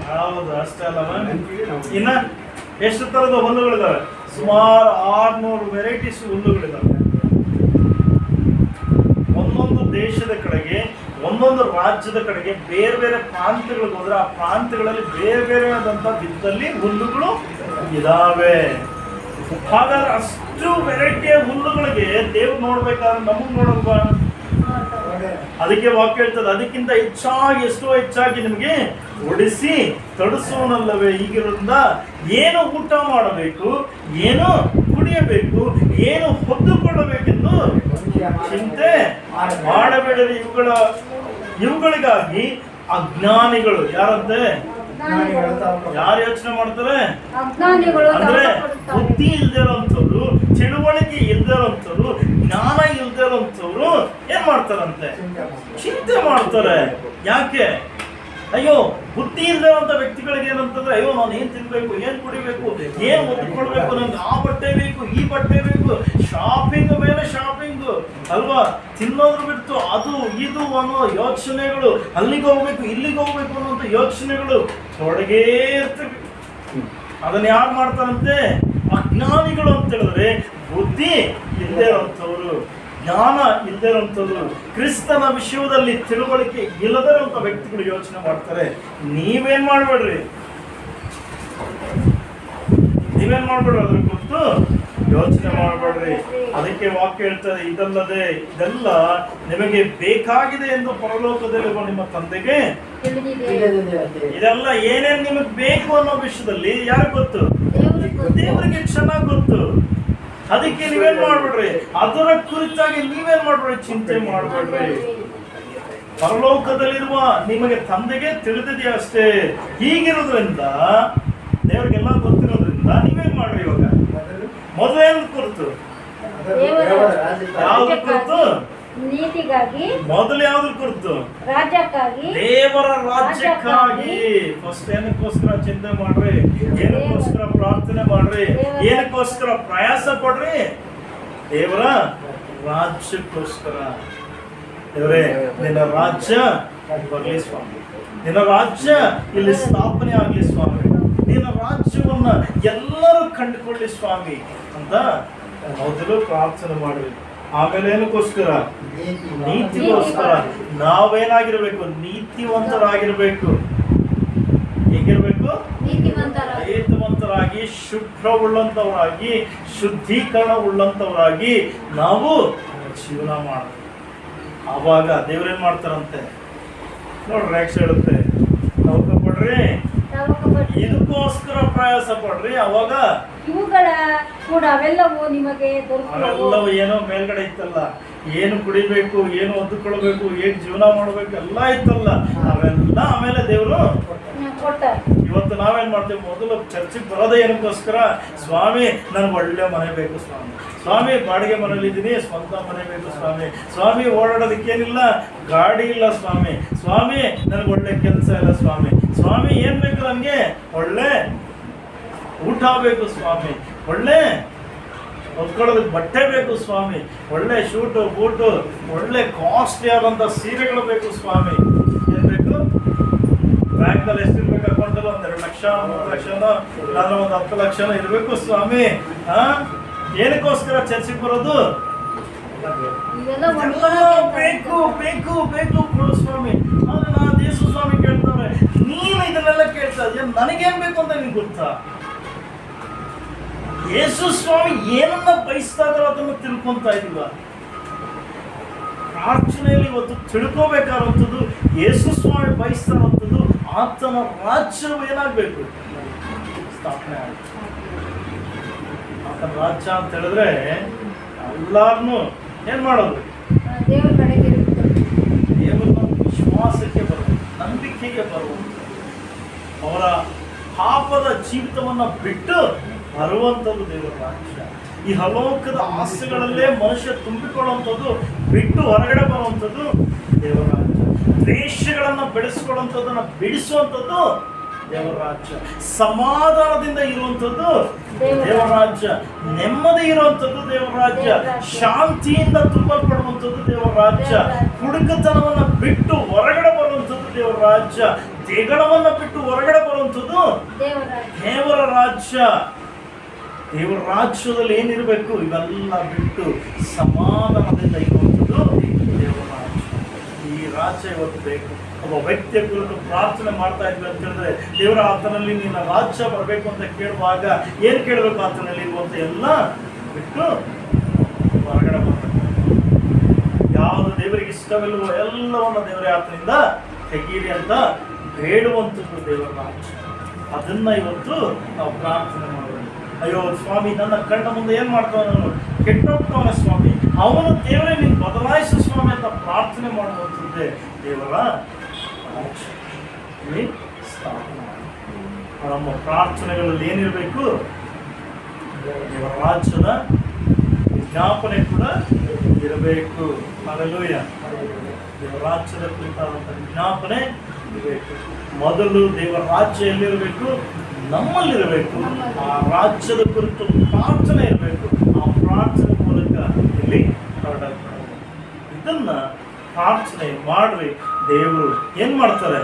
S1: ಹೌದು, ಅಷ್ಟೇ ಅಲ್ಲವ? ಇನ್ನ ಎಷ್ಟು ತರದ ಹುಲ್ಲುಗಳಿದಾವೆ? ಸುಮಾರು 600 ವೆರೈಟೀಸ್ ಹುಲ್ಲುಗಳಿದಾವೆ. ಒಂದೊಂದು ದೇಶದ ಕಡೆಗೆ ಒಂದೊಂದು ರಾಜ್ಯದ ಕಡೆಗೆ ಬೇರೆ ಬೇರೆ ಪ್ರಾಂತ್ಯಗಳಿಗೆ ಹೋದ್ರೆ ಆ ಪ್ರಾಂತ್ಯಗಳಲ್ಲಿ ಬೇರೆ ಬೇರೆ ಆದಂತ ವಿಧದಲ್ಲಿ ಹುಲ್ಲುಗಳು ಇದಾವೆ. ಹಾಗಾದ್ರೆ ಅಷ್ಟು ವೆರೈಟಿಯ ಹುಲ್ಲುಗಳಿಗೆ ದೇವ್ರು ನೋಡ್ಬೇಕಾದ್ರೆ ನಮಗ್ ನೋಡಲ್ವಾ? ಅದಕ್ಕೆ ವಾಕ್ಯ ಹೇಳ್ತದೆ, ಅದಕ್ಕಿಂತ ಹೆಚ್ಚಾಗಿ ಎಷ್ಟೋ ಹೆಚ್ಚಾಗಿ ನಿಮಗೆ ಒಡಿಸಿ ತಡಿಸೋನಲ್ಲವೇ. ಈಗಿರೋದ್ರಿಂದ ಏನು ಊಟ ಮಾಡಬೇಕು, ಏನು ಕುಡಿಯಬೇಕು, ಏನು ಹೊದ್ದುಕೊಳ್ಳಬೇಕೆಂದು ಚಿಂತೆ ಮಾಡಬೇಡರಿ. ಇವುಗಳಿಗಾಗಿ ಅಜ್ಞಾನಿಗಳು ಯಾರಂತೆ? ಯಾರು ಯೋಚನೆ ಮಾಡ್ತಾರೆ? ಅಂದ್ರೆ ಬುದ್ಧಿ ಇಲ್ದಿರೋಂಥವ್ರು, ತಿಳುವಳಿಕೆ ಇಲ್ದಿರೋಂಥವ್ರು, ಜ್ಞಾನ ಇಲ್ದಿರೋಂಥವ್ರು ಏನ್ ಮಾಡ್ತಾರಂತೆ? ಚಿಂತೆ ಮಾಡ್ತಾರೆ. ಯಾಕೆ? ಅಯ್ಯೋ, ಬುದ್ಧಿ ಇಲ್ದಿರೋಂಥ ವ್ಯಕ್ತಿಗಳಿಗೆ ಏನಂತಂದ್ರೆ, ಅಯ್ಯೋ ನಾನು ಏನ್ ತಿನ್ಬೇಕು, ಏನ್ ಕುಡಿಬೇಕು, ಏನ್ ಒದ್ಕೊಳ್ಬೇಕು, ನನ್ಗೆ ಆ ಬಟ್ಟೆ ಬೇಕು, ಈ ಬಟ್ಟೆ ಬೇಕು, ಶಾಪಿಂಗ್ ಮೇಲೆ ಶಾಪಿಂಗ್ ಅಲ್ವಾ? ತಿನ್ನೋದ್ರ ಬಿಟ್ಟು ಅದು ಇದು ಅನ್ನೋ ಯೋಚನೆಗಳು, ಅಲ್ಲಿಗೆ ಹೋಗ್ಬೇಕು ಇಲ್ಲಿಗೆ ಹೋಗ್ಬೇಕು ಅನ್ನೋಂಥ ಯೋಚನೆಗಳು ತೊಡಗೇ ಇರ್ತವೆ. ಅದನ್ನ ಯಾರು ಮಾಡ್ತಾರಂತೆ? ಅಜ್ಞಾನಿಗಳು ಅಂತ ಹೇಳಿದ್ರೆ ಬುದ್ಧಿ ಇಲ್ಲದೆ ಇರೋಂಥವ್ರು, ಜ್ಞಾನ ಇಲ್ಲದೆ ಇರೋಂಥವ್ರು, ಕ್ರಿಸ್ತನ ವಿಷಯದಲ್ಲಿ ತಿಳುವಳಿಕೆ ಇಲ್ಲದೇ ಇರುವಂಥ ವ್ಯಕ್ತಿಗಳು ಯೋಚನೆ ಮಾಡ್ತಾರೆ. ನೀವೇನ್ ಮಾಡ್ಬೇಡ್ರಿ, ಅದ್ರ ಕುರಿತು ಯೋಚನೆ ಮಾಡಬೇಡ್ರಿ. ಅದಕ್ಕೆ ವಾಕ್ಯ ಹೇಳ್ತಾರೆ, ಇದಲ್ಲದೆ ಇದೆಲ್ಲ ನಿಮಗೆ ಬೇಕಾಗಿದೆ ಎಂದು ಪರಲೋಕದಲ್ಲಿರುವ ನಿಮ್ಮ ತಂದೆಗೆ ಇದೆಲ್ಲ ಏನೇನ್ ನಿಮಗೆ ಬೇಕು ಅನ್ನೋ ವಿಷಯದಲ್ಲಿ ಯಾರು ಗೊತ್ತು? ದೇವರಿಗೆ ಚೆನ್ನಾಗಿ ಗೊತ್ತು. ಅದಕ್ಕೆ ನೀವೇನ್ ಮಾಡ್ಬೇಡ್ರಿ, ಅದರ ಕುರಿತಾಗಿ ನೀವೇನ್ ಮಾಡ್ಬೇಡ್ರಿ, ಚಿಂತೆ ಮಾಡ್ಬೇಡ್ರಿ. ಪರಲೋಕದಲ್ಲಿರುವ ನಿಮಗೆ ತಂದೆಗೆ ತಿಳಿದಿದೆಯಾ ಅಷ್ಟೇ. ಹೀಗಿರೋದ್ರಿಂದ ದೇವರಿಗೆಲ್ಲ ಗೊತ್ತಿರೋದ್ರಿಂದ ನೀವೇನ್ ಮಾಡ್ರಿ, ಇವಾಗ ಮೊದಲೇನು ಕುರಿತು? ಯಾವ್ದ್ರ ಕುರಿತು?
S3: ನೀತಿಗಾಗಿ.
S1: ಮೊದಲು ಯಾವ್ದ್ರ ಕುರಿತು?
S3: ರಾಜ್ಯಕ್ಕಾಗಿ,
S1: ದೇವರ ರಾಜ್ಯಕ್ಕಾಗಿ. ಫಸ್ಟ್ ಏನಕ್ಕೋಸ್ಕರ ಚಿಂತೆ ಮಾಡ್ರಿ, ಏನಕ್ಕೋಸ್ಕರ ಪ್ರಾರ್ಥನೆ ಮಾಡ್ರಿ, ಏನಕ್ಕೋಸ್ಕರ ಪ್ರಯಾಸ ಪಡ್ರಿ? ದೇವರ ರಾಜ್ಯಕ್ಕೋಸ್ಕರ. ದೇವರೇ, ನಿನ್ನ ರಾಜ್ಯ ಬರ್ಲಿ ಸ್ವಾಮಿ, ನಿನ್ನ ರಾಜ್ಯ ಇಲ್ಲಿ ಸ್ಥಾಪನೆ ಆಗ್ಲಿ ಸ್ವಾಮಿ, ನಿನ್ನ ರಾಜ್ಯವನ್ನ ಎಲ್ಲರೂ ಕಂಡುಕೊಳ್ಳಿ ಸ್ವಾಮಿ ಅಂತ ಮೊದಲು ಪ್ರಾರ್ಥನೆ ಮಾಡ್ರಿ. ಆಮೇಲೆ ಏನಕ್ಕೋಸ್ಕರ? ನೀತಿಗೋಸ್ಕರ. ನಾವೇನಾಗಿರ್ಬೇಕು? ನೀತಿವಂತರಾಗಿರ್ಬೇಕು. ಹೇಗಿರ್ಬೇಕು? ನೀತಿವಂತರಾಗಿ, ಶುಭ್ರವುಳ್ಳಂತವರಾಗಿ, ಶುದ್ಧೀಕರಣ ಉಳ್ಳಂತವರಾಗಿ ನಾವು ಜೀವನ ಮಾಡಬೇಕು. ಆವಾಗ ದೇವ್ರೇನ್ ಮಾಡ್ತಾರಂತೆ ನೋಡ್ರಿ, ಯಾಕೆ ಹೇಳುತ್ತೆ, ನೌಕ ಪಡ್ರಿ, ಇದಕ್ಕೋಸ್ಕರ ಪ್ರಯಾಸ ಪಡ್ರಿ. ಅವಾಗ
S3: ಇವುಗಳ ಕೂಡ ಅವೆಲ್ಲವೂ ನಿಮಗೆ
S1: ಅವೆಲ್ಲವೂ ಏನೋ ಮೇಲ್ಗಡೆ ಇತ್ತಲ್ಲ, ಏನು ಕುಡಿಬೇಕು, ಏನು ಒದ್ದುಕೊಳ್ಬೇಕು, ಏನ್ ಜೀವನ ಮಾಡ್ಬೇಕು ಎಲ್ಲ ಇತ್ತಲ್ಲ, ಅವೆಲ್ಲ ಆಮೇಲೆ ದೇವರು
S3: ಕೊಡ್ತಾರೆ.
S1: ಇವತ್ತು ನಾವೇನ್ ಮಾಡ್ತೇವೆ? ಮೊದಲು ಚರ್ಚಿಗೆ ಬರೋದೇ ಏನಕ್ಕೋಸ್ಕರ? ಸ್ವಾಮಿ ನನ್ಗೆ ಒಳ್ಳೆ ಮನೆ ಬೇಕು ಸ್ವಾಮಿ, ಸ್ವಾಮಿ ಬಾಡಿಗೆ ಮನೇಲಿದ್ದೀನಿ, ಸ್ವಂತ ಮನೆ ಬೇಕು ಸ್ವಾಮಿ, ಸ್ವಾಮಿ ಓಡಾಡೋದಕ್ಕೇನಿಲ್ಲ, ಗಾಡಿ ಇಲ್ಲ ಸ್ವಾಮಿ, ಸ್ವಾಮಿ ನನಗೆ ಒಳ್ಳೆ ಕೆಲಸ ಇಲ್ಲ ಸ್ವಾಮಿ, ಸ್ವಾಮಿ ಏನ್ ಬೇಕು ನನಗೆ? ಒಳ್ಳೆ ಊಟ ಬೇಕು ಸ್ವಾಮಿ, ಒಳ್ಳೆ ಹೊತ್ಕೊಳ್ಳೋದಕ್ಕೆ ಬಟ್ಟೆ ಬೇಕು ಸ್ವಾಮಿ, ಒಳ್ಳೆ ಶೂಟು ಬೂಟು, ಒಳ್ಳೆ ಕಾಸ್ಟ್ಲಿ ಆದಂಥ ಸೀರೆಗಳು ಬೇಕು ಸ್ವಾಮಿ. ಏನ್ ಬೇಕು? ಬ್ಯಾಂಕಲ್ಲಿ ಎಷ್ಟಿರ್ಬೇಕು? ಅಕೌಂಟಲ್ಲಿ 1-2 ಲಕ್ಷ, 3 ಲಕ್ಷನೋ, ಇಲ್ಲಾಂದ್ರೆ 10 ಲಕ್ಷನೋ ಇರಬೇಕು ಸ್ವಾಮಿ. ಏನಕ್ಕೋಸ್ಕರ ಚರ್ಚೆಗೆ ಬರೋದು? ಬೇಕು ಬೇಕು ಬೇಕು ಕೊಡು ಸ್ವಾಮಿ. ಆದ್ರೆ ನಾ ಯೇಸು ಸ್ವಾಮಿ ಕೇಳ್ತಾರೆ, ನೀನು ಇದನ್ನೆಲ್ಲ ಕೇಳ್ತಾ ಇದೀಯ, ನನಗೇನ್ ಬೇಕು ಅಂತ ನಿನ್ಗೆ ಗೊತ್ತಾ? ಯೇಸು ಸ್ವಾಮಿ ಏನನ್ನ ಬಯಸ್ತಾ ಇದಾರೋ ಅದನ್ನು ತಿಳ್ಕೊಂತ ಇದೀವ. ಪ್ರಾರ್ಥನೆಯಲ್ಲಿ ಇವತ್ತು ತಿಳ್ಕೋಬೇಕಾದಂಥದ್ದು, ಯೇಸು ಸ್ವಾಮಿ ಬಯಸ್ತಾ ಇರುವಂಥದ್ದು, ಆತನ ರಾಜ್ಯವು ಏನಾಗಬೇಕು? ಸ್ಥಾಪನೆ ಆಗುತ್ತೆ. ಆತನ ರಾಜ್ಯ ಅಂತ ಹೇಳಿದ್ರೆ ಎಲ್ಲಾರನ್ನು ಏನ್ ಮಾಡೋದು?
S3: ದೇವರ ಕಡೆಗೆ
S1: ದೇವರ ವಿಶ್ವಾಸಕ್ಕೆ ಬರುವುದು, ನಂಬಿಕೆಗೆ ಬರುವುದು, ಅವರ ಪಾಪದ ಜೀವಿತವನ್ನ ಬಿಟ್ಟು ಬರುವಂಥದ್ದು ದೇವರ ರಾಜ್ಯ. ಈ ಹಲೋಕದ ಆಸೆಗಳಲ್ಲೇ ಮನುಷ್ಯ ತುಂಬಿಕೊಳ್ಳುವಂಥದ್ದು ಬಿಟ್ಟು ಹೊರಗಡೆ ಬರುವಂಥದ್ದು ದೇವರ ರಾಜ್ಯ. ದ್ವೇಷಗಳನ್ನ ಬೆಳೆಸ್ಕೊಳ್ಳುವಂಥದ್ದನ್ನ ಬಿಡಿಸುವಂಥದ್ದು ದೇವರ ರಾಜ್ಯ. ಸಮಾಧಾನದಿಂದ ಇರುವಂಥದ್ದು ದೇವರ ರಾಜ್ಯ. ನೆಮ್ಮದಿ ಇರುವಂಥದ್ದು ದೇವರ ರಾಜ್ಯ. ಶಾಂತಿಯಿಂದ ತುಂಬಲ್ಪಡುವಂಥದ್ದು ದೇವರ ರಾಜ್ಯ. ಹುಡುಕತನವನ್ನ ಬಿಟ್ಟು ಹೊರಗಡೆ ಬರುವಂಥದ್ದು ದೇವರ ರಾಜ್ಯ. ದೇಗಳವನ್ನ ಬಿಟ್ಟು ಹೊರಗಡೆ ಬರುವಂಥದ್ದು ದೇವರ ರಾಜ್ಯ. ದೇವರ ರಾಜ್ಯದಲ್ಲಿ ಏನಿರಬೇಕು? ಇವೆಲ್ಲ ಬಿಟ್ಟು ಸಮಾಧಾನದಿಂದ ಇರುವಂಥದ್ದು ದೇವರ ರಾಜ್ಯ. ಈ ರಾಜ್ಯ ರಾಜ್ಯ ಇವತ್ತು ಬೇಕು. ಒಬ್ಬ ವ್ಯಕ್ತಿಯ ಕುರಿತು ಪ್ರಾರ್ಥನೆ ಮಾಡ್ತಾ ಇದ್ವಿ ಅಂತ ಹೇಳಿದ್ರೆ, ದೇವರ ಆತನಲ್ಲಿ ನಿನ್ನ ರಾಜ್ಯ ಬರಬೇಕು ಅಂತ ಕೇಳುವಾಗ ಏನು ಕೇಳಬೇಕು? ಆತನಲ್ಲಿ ಇರುವಂತ ಎಲ್ಲ ಬಿಟ್ಟು ಹೊರಗಡೆ ಬರಬೇಕು. ಯಾವುದು ದೇವರಿಗೆ ಇಷ್ಟವಿಲ್ಲವೋ ಎಲ್ಲವನ್ನು ದೇವರೇ ಆತನಿಂದ ತೆಗೀರಿ ಅಂತ ಬೇಡುವಂಥದ್ದು ದೇವರ ರಾಜ್ಯ. ಅದನ್ನ ಇವತ್ತು ನಾವು ಪ್ರಾರ್ಥನೆ ಮಾಡಬೇಕು. ಅಯ್ಯೋ ಸ್ವಾಮಿ, ನನ್ನ ಕಣ್ಣ ಮುಂದೆ ಏನ್ ಮಾಡ್ತಾನೆ, ಅವನು ಕೆಟ್ಟೋಗ್ತಾನೆ ಸ್ವಾಮಿ, ಅವನು ದೇವರೇ ನೀನು ಬದಲಾಯಿಸು ಸ್ವಾಮಿ ಅಂತ ಪ್ರಾರ್ಥನೆ ಮಾಡುವಂಥದ್ದೇ ದೇವರ ರಾಜ್ಯ. ಇಲ್ಲಿ ಸ್ಥಾಪನೆ ನಮ್ಮ ಪ್ರಾರ್ಥನೆಗಳಲ್ಲಿ ಏನಿರಬೇಕು? ದೇವರ ರಾಜ್ಯದ ವಿಜ್ಞಾಪನೆ ಕೂಡ ಇರಬೇಕು. ಹಲ್ಲೆಲೂಯ. ದೇವರ ರಾಜ್ಯದ ಕುರಿತಾದಂಥ ವಿಜ್ಞಾಪನೆ ಇರಬೇಕು. ಮೊದಲು ದೇವರ ರಾಜ್ಯ ಎಲ್ಲಿರಬೇಕು? ನಮ್ಮಲ್ಲಿರಬೇಕು. ಆ ರಾಜ್ಯದ ಕುರಿತು ಪ್ರಾರ್ಥನೆ ಇರಬೇಕು. ಆ ಪ್ರಾರ್ಥನೆ ಮೂಲಕ ಇಲ್ಲಿ ಹೊರಡಲ್ಪಡಬೇಕು. ಇದನ್ನ ಪ್ರಾರ್ಥನೆ ಮಾಡ್ರಿ, ದೇವರು ಏನ್ ಮಾಡ್ತಾರೆ?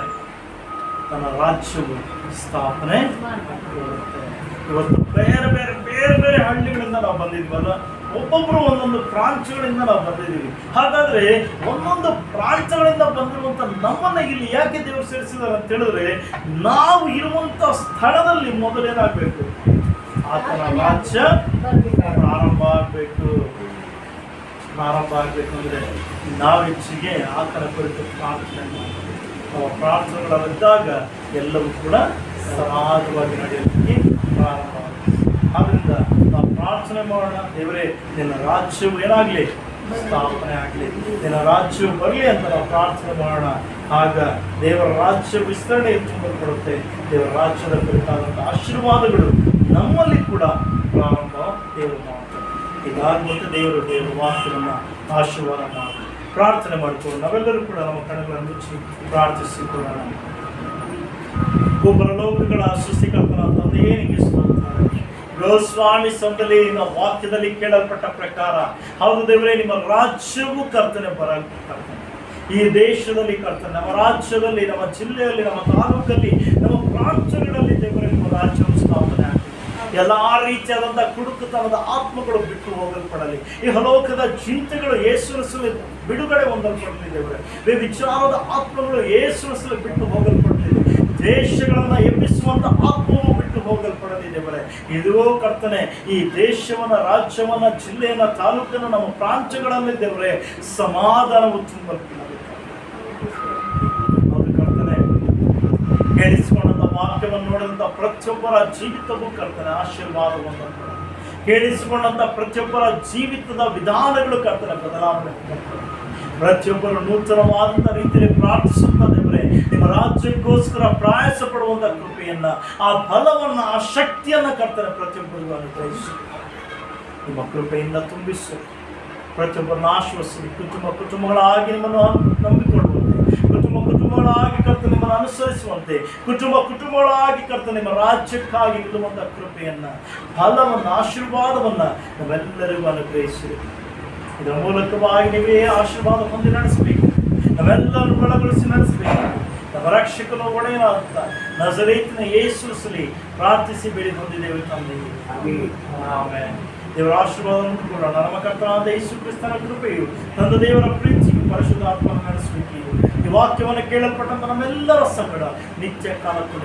S1: ತನ್ನ ರಾಜ್ಯವು ಸ್ಥಾಪನೆ ಮಾಡುತ್ತೆ. ಇವತ್ತು ಬೇರೆ ಬೇರೆ ಬೇರೆ ಬೇರೆ ಹಳ್ಳಿಗಳಿಂದ ನಾವು ಬಂದಿದ್ವಲ್ಲ, ಒಬ್ಬೊಬ್ರು ಒಂದೊಂದು ಪ್ರಾಂತ್ಯಗಳಿಂದ ನಾವು ಬಂದಿದ್ದೀವಿ. ಹಾಗಾದ್ರೆ ಒಂದೊಂದು ಪ್ರಾಂತ್ಯಗಳಿಂದ ಬಂದಿರುವಂತ ನಮ್ಮನ್ನ ಇಲ್ಲಿ ಯಾಕೆ ದೇವರು ಸೇರಿಸಿದ್ದಾರೆ ಅಂತ ಹೇಳಿದ್ರೆ, ನಾವು ಇರುವಂತ ಸ್ಥಳದಲ್ಲಿ ಮೊದಲೇನಾಗಬೇಕು? ಆತನ ರಾಜ್ಯ ಪ್ರಾರಂಭ ಆಗಬೇಕು. ಪ್ರಾರಂಭ ಆಗಬೇಕಂದ್ರೆ ನಾವು ಹೆಚ್ಚಿಗೆ ಆತನ ಕುರಿತು ಪ್ರಾರ್ಥನೆ ಮಾಡಬೇಕು. ಪ್ರಾರ್ಥನೆಗಳಿದ್ದಾಗ ಎಲ್ಲವೂ ಕೂಡ ಸರಾಗವಾಗಿ ನಡೆಯೋದಕ್ಕೆ ಪ್ರಾರಂಭ ಆಗುತ್ತೆ. ಆದ್ದರಿಂದ ನಾವು ಪ್ರಾರ್ಥನೆ ಮಾಡೋಣ, ದೇವರೇ ನಿನ್ನ ರಾಜ್ಯವು ಏನಾಗಲಿ? ಸ್ಥಾಪನೆ ಆಗಲಿ, ನಿನ್ನ ರಾಜ್ಯವು ಬರಲಿ ಅಂತ ನಾವು ಪ್ರಾರ್ಥನೆ ಮಾಡೋಣ. ಆಗ ದೇವರ ರಾಜ್ಯ ವಿಸ್ತರಣೆ ತುಂಬಲ್ಪಡುತ್ತೆ. ದೇವರ ರಾಜ್ಯದ ಕುರಿತಾದಂಥ ಆಶೀರ್ವಾದಗಳು ನಮ್ಮಲ್ಲಿ ಕೂಡ ಪ್ರಾರಂಭ ದೇವರು ಮಾಡ್ತಾರೆ. ಇದಾಗುವಂತೆ ದೇವರ ವಾಕ್ಯವನ್ನು ಆಶೀರ್ವಾದ ಮಾಡಿ ಪ್ರಾರ್ಥನೆ ಮಾಡಿಕೊಂಡು ನಾವೆಲ್ಲರೂ ಕೂಡ ನಮ್ಮ ಕಣ್ಣುಗಳನ್ನು ಮುಚ್ಚಿ ಪ್ರಾರ್ಥಿಸಿಕೊಳ್ಳೋಣ. ಒಬ್ಬರ ಲೋಕಗಳ ಸೃಷ್ಟಿಕರ್ತನ ತಂದೆಯೇ ನಿಮಗೆ ಸ್ವಾಮಿ ಸಂದಲ್ಲಿ ನಾವು ವಾಕ್ಯದಲ್ಲಿ ಕೇಳಲ್ಪಟ್ಟ ಪ್ರಕಾರ, ಹೌದು ದೇವರೇ, ನಿಮ್ಮ ರಾಜ್ಯವು ಕರ್ತನೆ ಬರಲ್ಪಟ್ಟ ಈ ದೇಶದಲ್ಲಿ ಕರ್ತನೆ, ನಮ್ಮ ರಾಜ್ಯದಲ್ಲಿ, ನಮ್ಮ ಜಿಲ್ಲೆಯಲ್ಲಿ, ನಮ್ಮ ತಾಲೂಕಲ್ಲಿ, ನಮ್ಮ ಪ್ರಾಂತ್ಯಗಳಲ್ಲಿ ದೇವರೇ ನಿಮ್ಮ ರಾಜ್ಯವು ಸ್ಥಾಪನೆ ಆಗಲಿ. ಎಲ್ಲಾ ರೀತಿಯಾದಂಥ ಕುಡುಕುತನದ ಆತ್ಮಗಳು ಬಿಟ್ಟು ಹೋಗಲ್ಪಡಲಿ. ಈ ಹಲೋಕದ ಚಿಂತೆಗಳು ಯೇಸುವಿನಲ್ಲಿ ಬಿಡುಗಡೆ ಹೊಂದಲ್ಪಡಲಿ ದೇವರೇ. ವಿಚಾರದ ಆತ್ಮಗಳು ಯೇಸುವಿನಲ್ಲಿ ಬಿಟ್ಟು ಹೋಗಲ್ಪಡಲಿ. ದೇಶಗಳನ್ನು ಎಬ್ಬಿಸುವಂತ ಆತ್ಮವು ಬಿಟ್ಟು ಹೋಗಲ್ಪಡಲಿ ದೇವರೇ. ಇದೋ ಕರ್ತನೆ, ಈ ದೇಶವನ್ನ, ರಾಜ್ಯವನ್ನ, ಜಿಲ್ಲೆಯನ್ನ, ತಾಲೂಕನ್ನು, ನಮ್ಮ ಪ್ರಾಂತ್ಯಗಳಲ್ಲಿ ದೇವರೇ ಸಮಾಧಾನವು ತುಂಬಲ್ಪಡಲಿ. ಅದು ಕರ್ತನೆ, ಕೇಳಿಸಿಕೊಂಡಂತ ವಾಕ್ಯವನ್ನು ನೋಡಿದಂಥ ಪ್ರತಿಯೊಬ್ಬರ ಜೀವಿತವೂ ಕರ್ತನೆ ಆಶೀರ್ವಾದವನ್ನು ಕೇಳಿಸಿಕೊಂಡಂಥ ಪ್ರತಿಯೊಬ್ಬರ ಜೀವಿತದ ವಿಧಾನಗಳು ಕರ್ತನೆ ಬದಲಾವಣೆ. ಪ್ರತಿಯೊಬ್ಬರು ನೂತನವಾದಂಥ ರೀತಿಯಲ್ಲಿ ಪ್ರಾರ್ಥಿಸುತ್ತಾ ದೇವರೇ ನಿಮ್ಮ ರಾಜ್ಯಕ್ಕೋಸ್ಕರ ಪ್ರಯಾಸ ಪಡುವಂಥ ಕೃಪೆಯನ್ನ, ಆ ಬಲವನ್ನ, ಆ ಶಕ್ತಿಯನ್ನ ಕರ್ತನೆ ಪ್ರತಿಯೊಬ್ಬರಿಗೂ ಅನುಗ್ರಹಿಸು. ನಿಮ್ಮ ಕೃಪೆಯಿಂದ ತುಂಬಿಸು. ಪ್ರತಿಯೊಬ್ಬರನ್ನು ಆಶ್ವಸಿಸಿ ಕುಟುಂಬಗಳಾಗಿ ನಿಮ್ಮನ್ನು ನಂಬಿಕೊಳ್ಳುವಂತೆ, ಕುಟುಂಬಗಳಾಗಿ ಕರ್ತನೆ ನಿಮ್ಮನ್ನು ಅನುಸರಿಸುವಂತೆ, ಕುಟುಂಬಗಳಾಗಿ ಕರ್ತನೆ ನಿಮ್ಮ ರಾಜ್ಯಕ್ಕಾಗಿ ನಿಲ್ಲುವಂಥ ಕೃಪೆಯನ್ನ, ಫಲವನ್ನು, ಆಶೀರ್ವಾದವನ್ನ ನಾವೆಲ್ಲರಿಗೂ ಅನುಗ್ರಹಿಸಿರಿ. ಇದರ ಮೂಲಕವಾಗಿ ನೀವೇ ಆಶೀರ್ವಾದ ಹೊಂದಿ ನಡೆಸಬೇಕು. ನಾವೆಲ್ಲರೂ ಬಲಗೊಳಿಸಿ ನಡೆಸಬೇಕು. ನಮ್ಮ ರಕ್ಷಕನ ಒಡೆಯನಾದಂಥ ನಜರೇತಿನ ಯೇಸುವಿನಲ್ಲಿ ಪ್ರಾರ್ಥಿಸಿ ಬೇಡಿ ಹೊಂದಿದ್ದೇವೆ ತಂದೆ. ಆಮೆನ್. ದೇವರ ಆಶೀರ್ವಾದವನ್ನು ಕೂಡ ನಮ್ಮ ಕರ್ತನಾದ ಯೇಸು ಕ್ರಿಸ್ತನ ಕೃಪೆಯು, ತಂದೆ ದೇವರ ಪ್ರೀತಿಯು, ಪರಿಶುದ್ಧಾತ್ಮನ ನಡೆಸುವಿಕೆಯು ಈ ವಾಕ್ಯವನ್ನು ಕೇಳಲ್ಪಟ್ಟಂತ ನಮ್ಮೆಲ್ಲರ ಸಂಗಡ ನಿತ್ಯ ಕಾಲ ಕೂಡ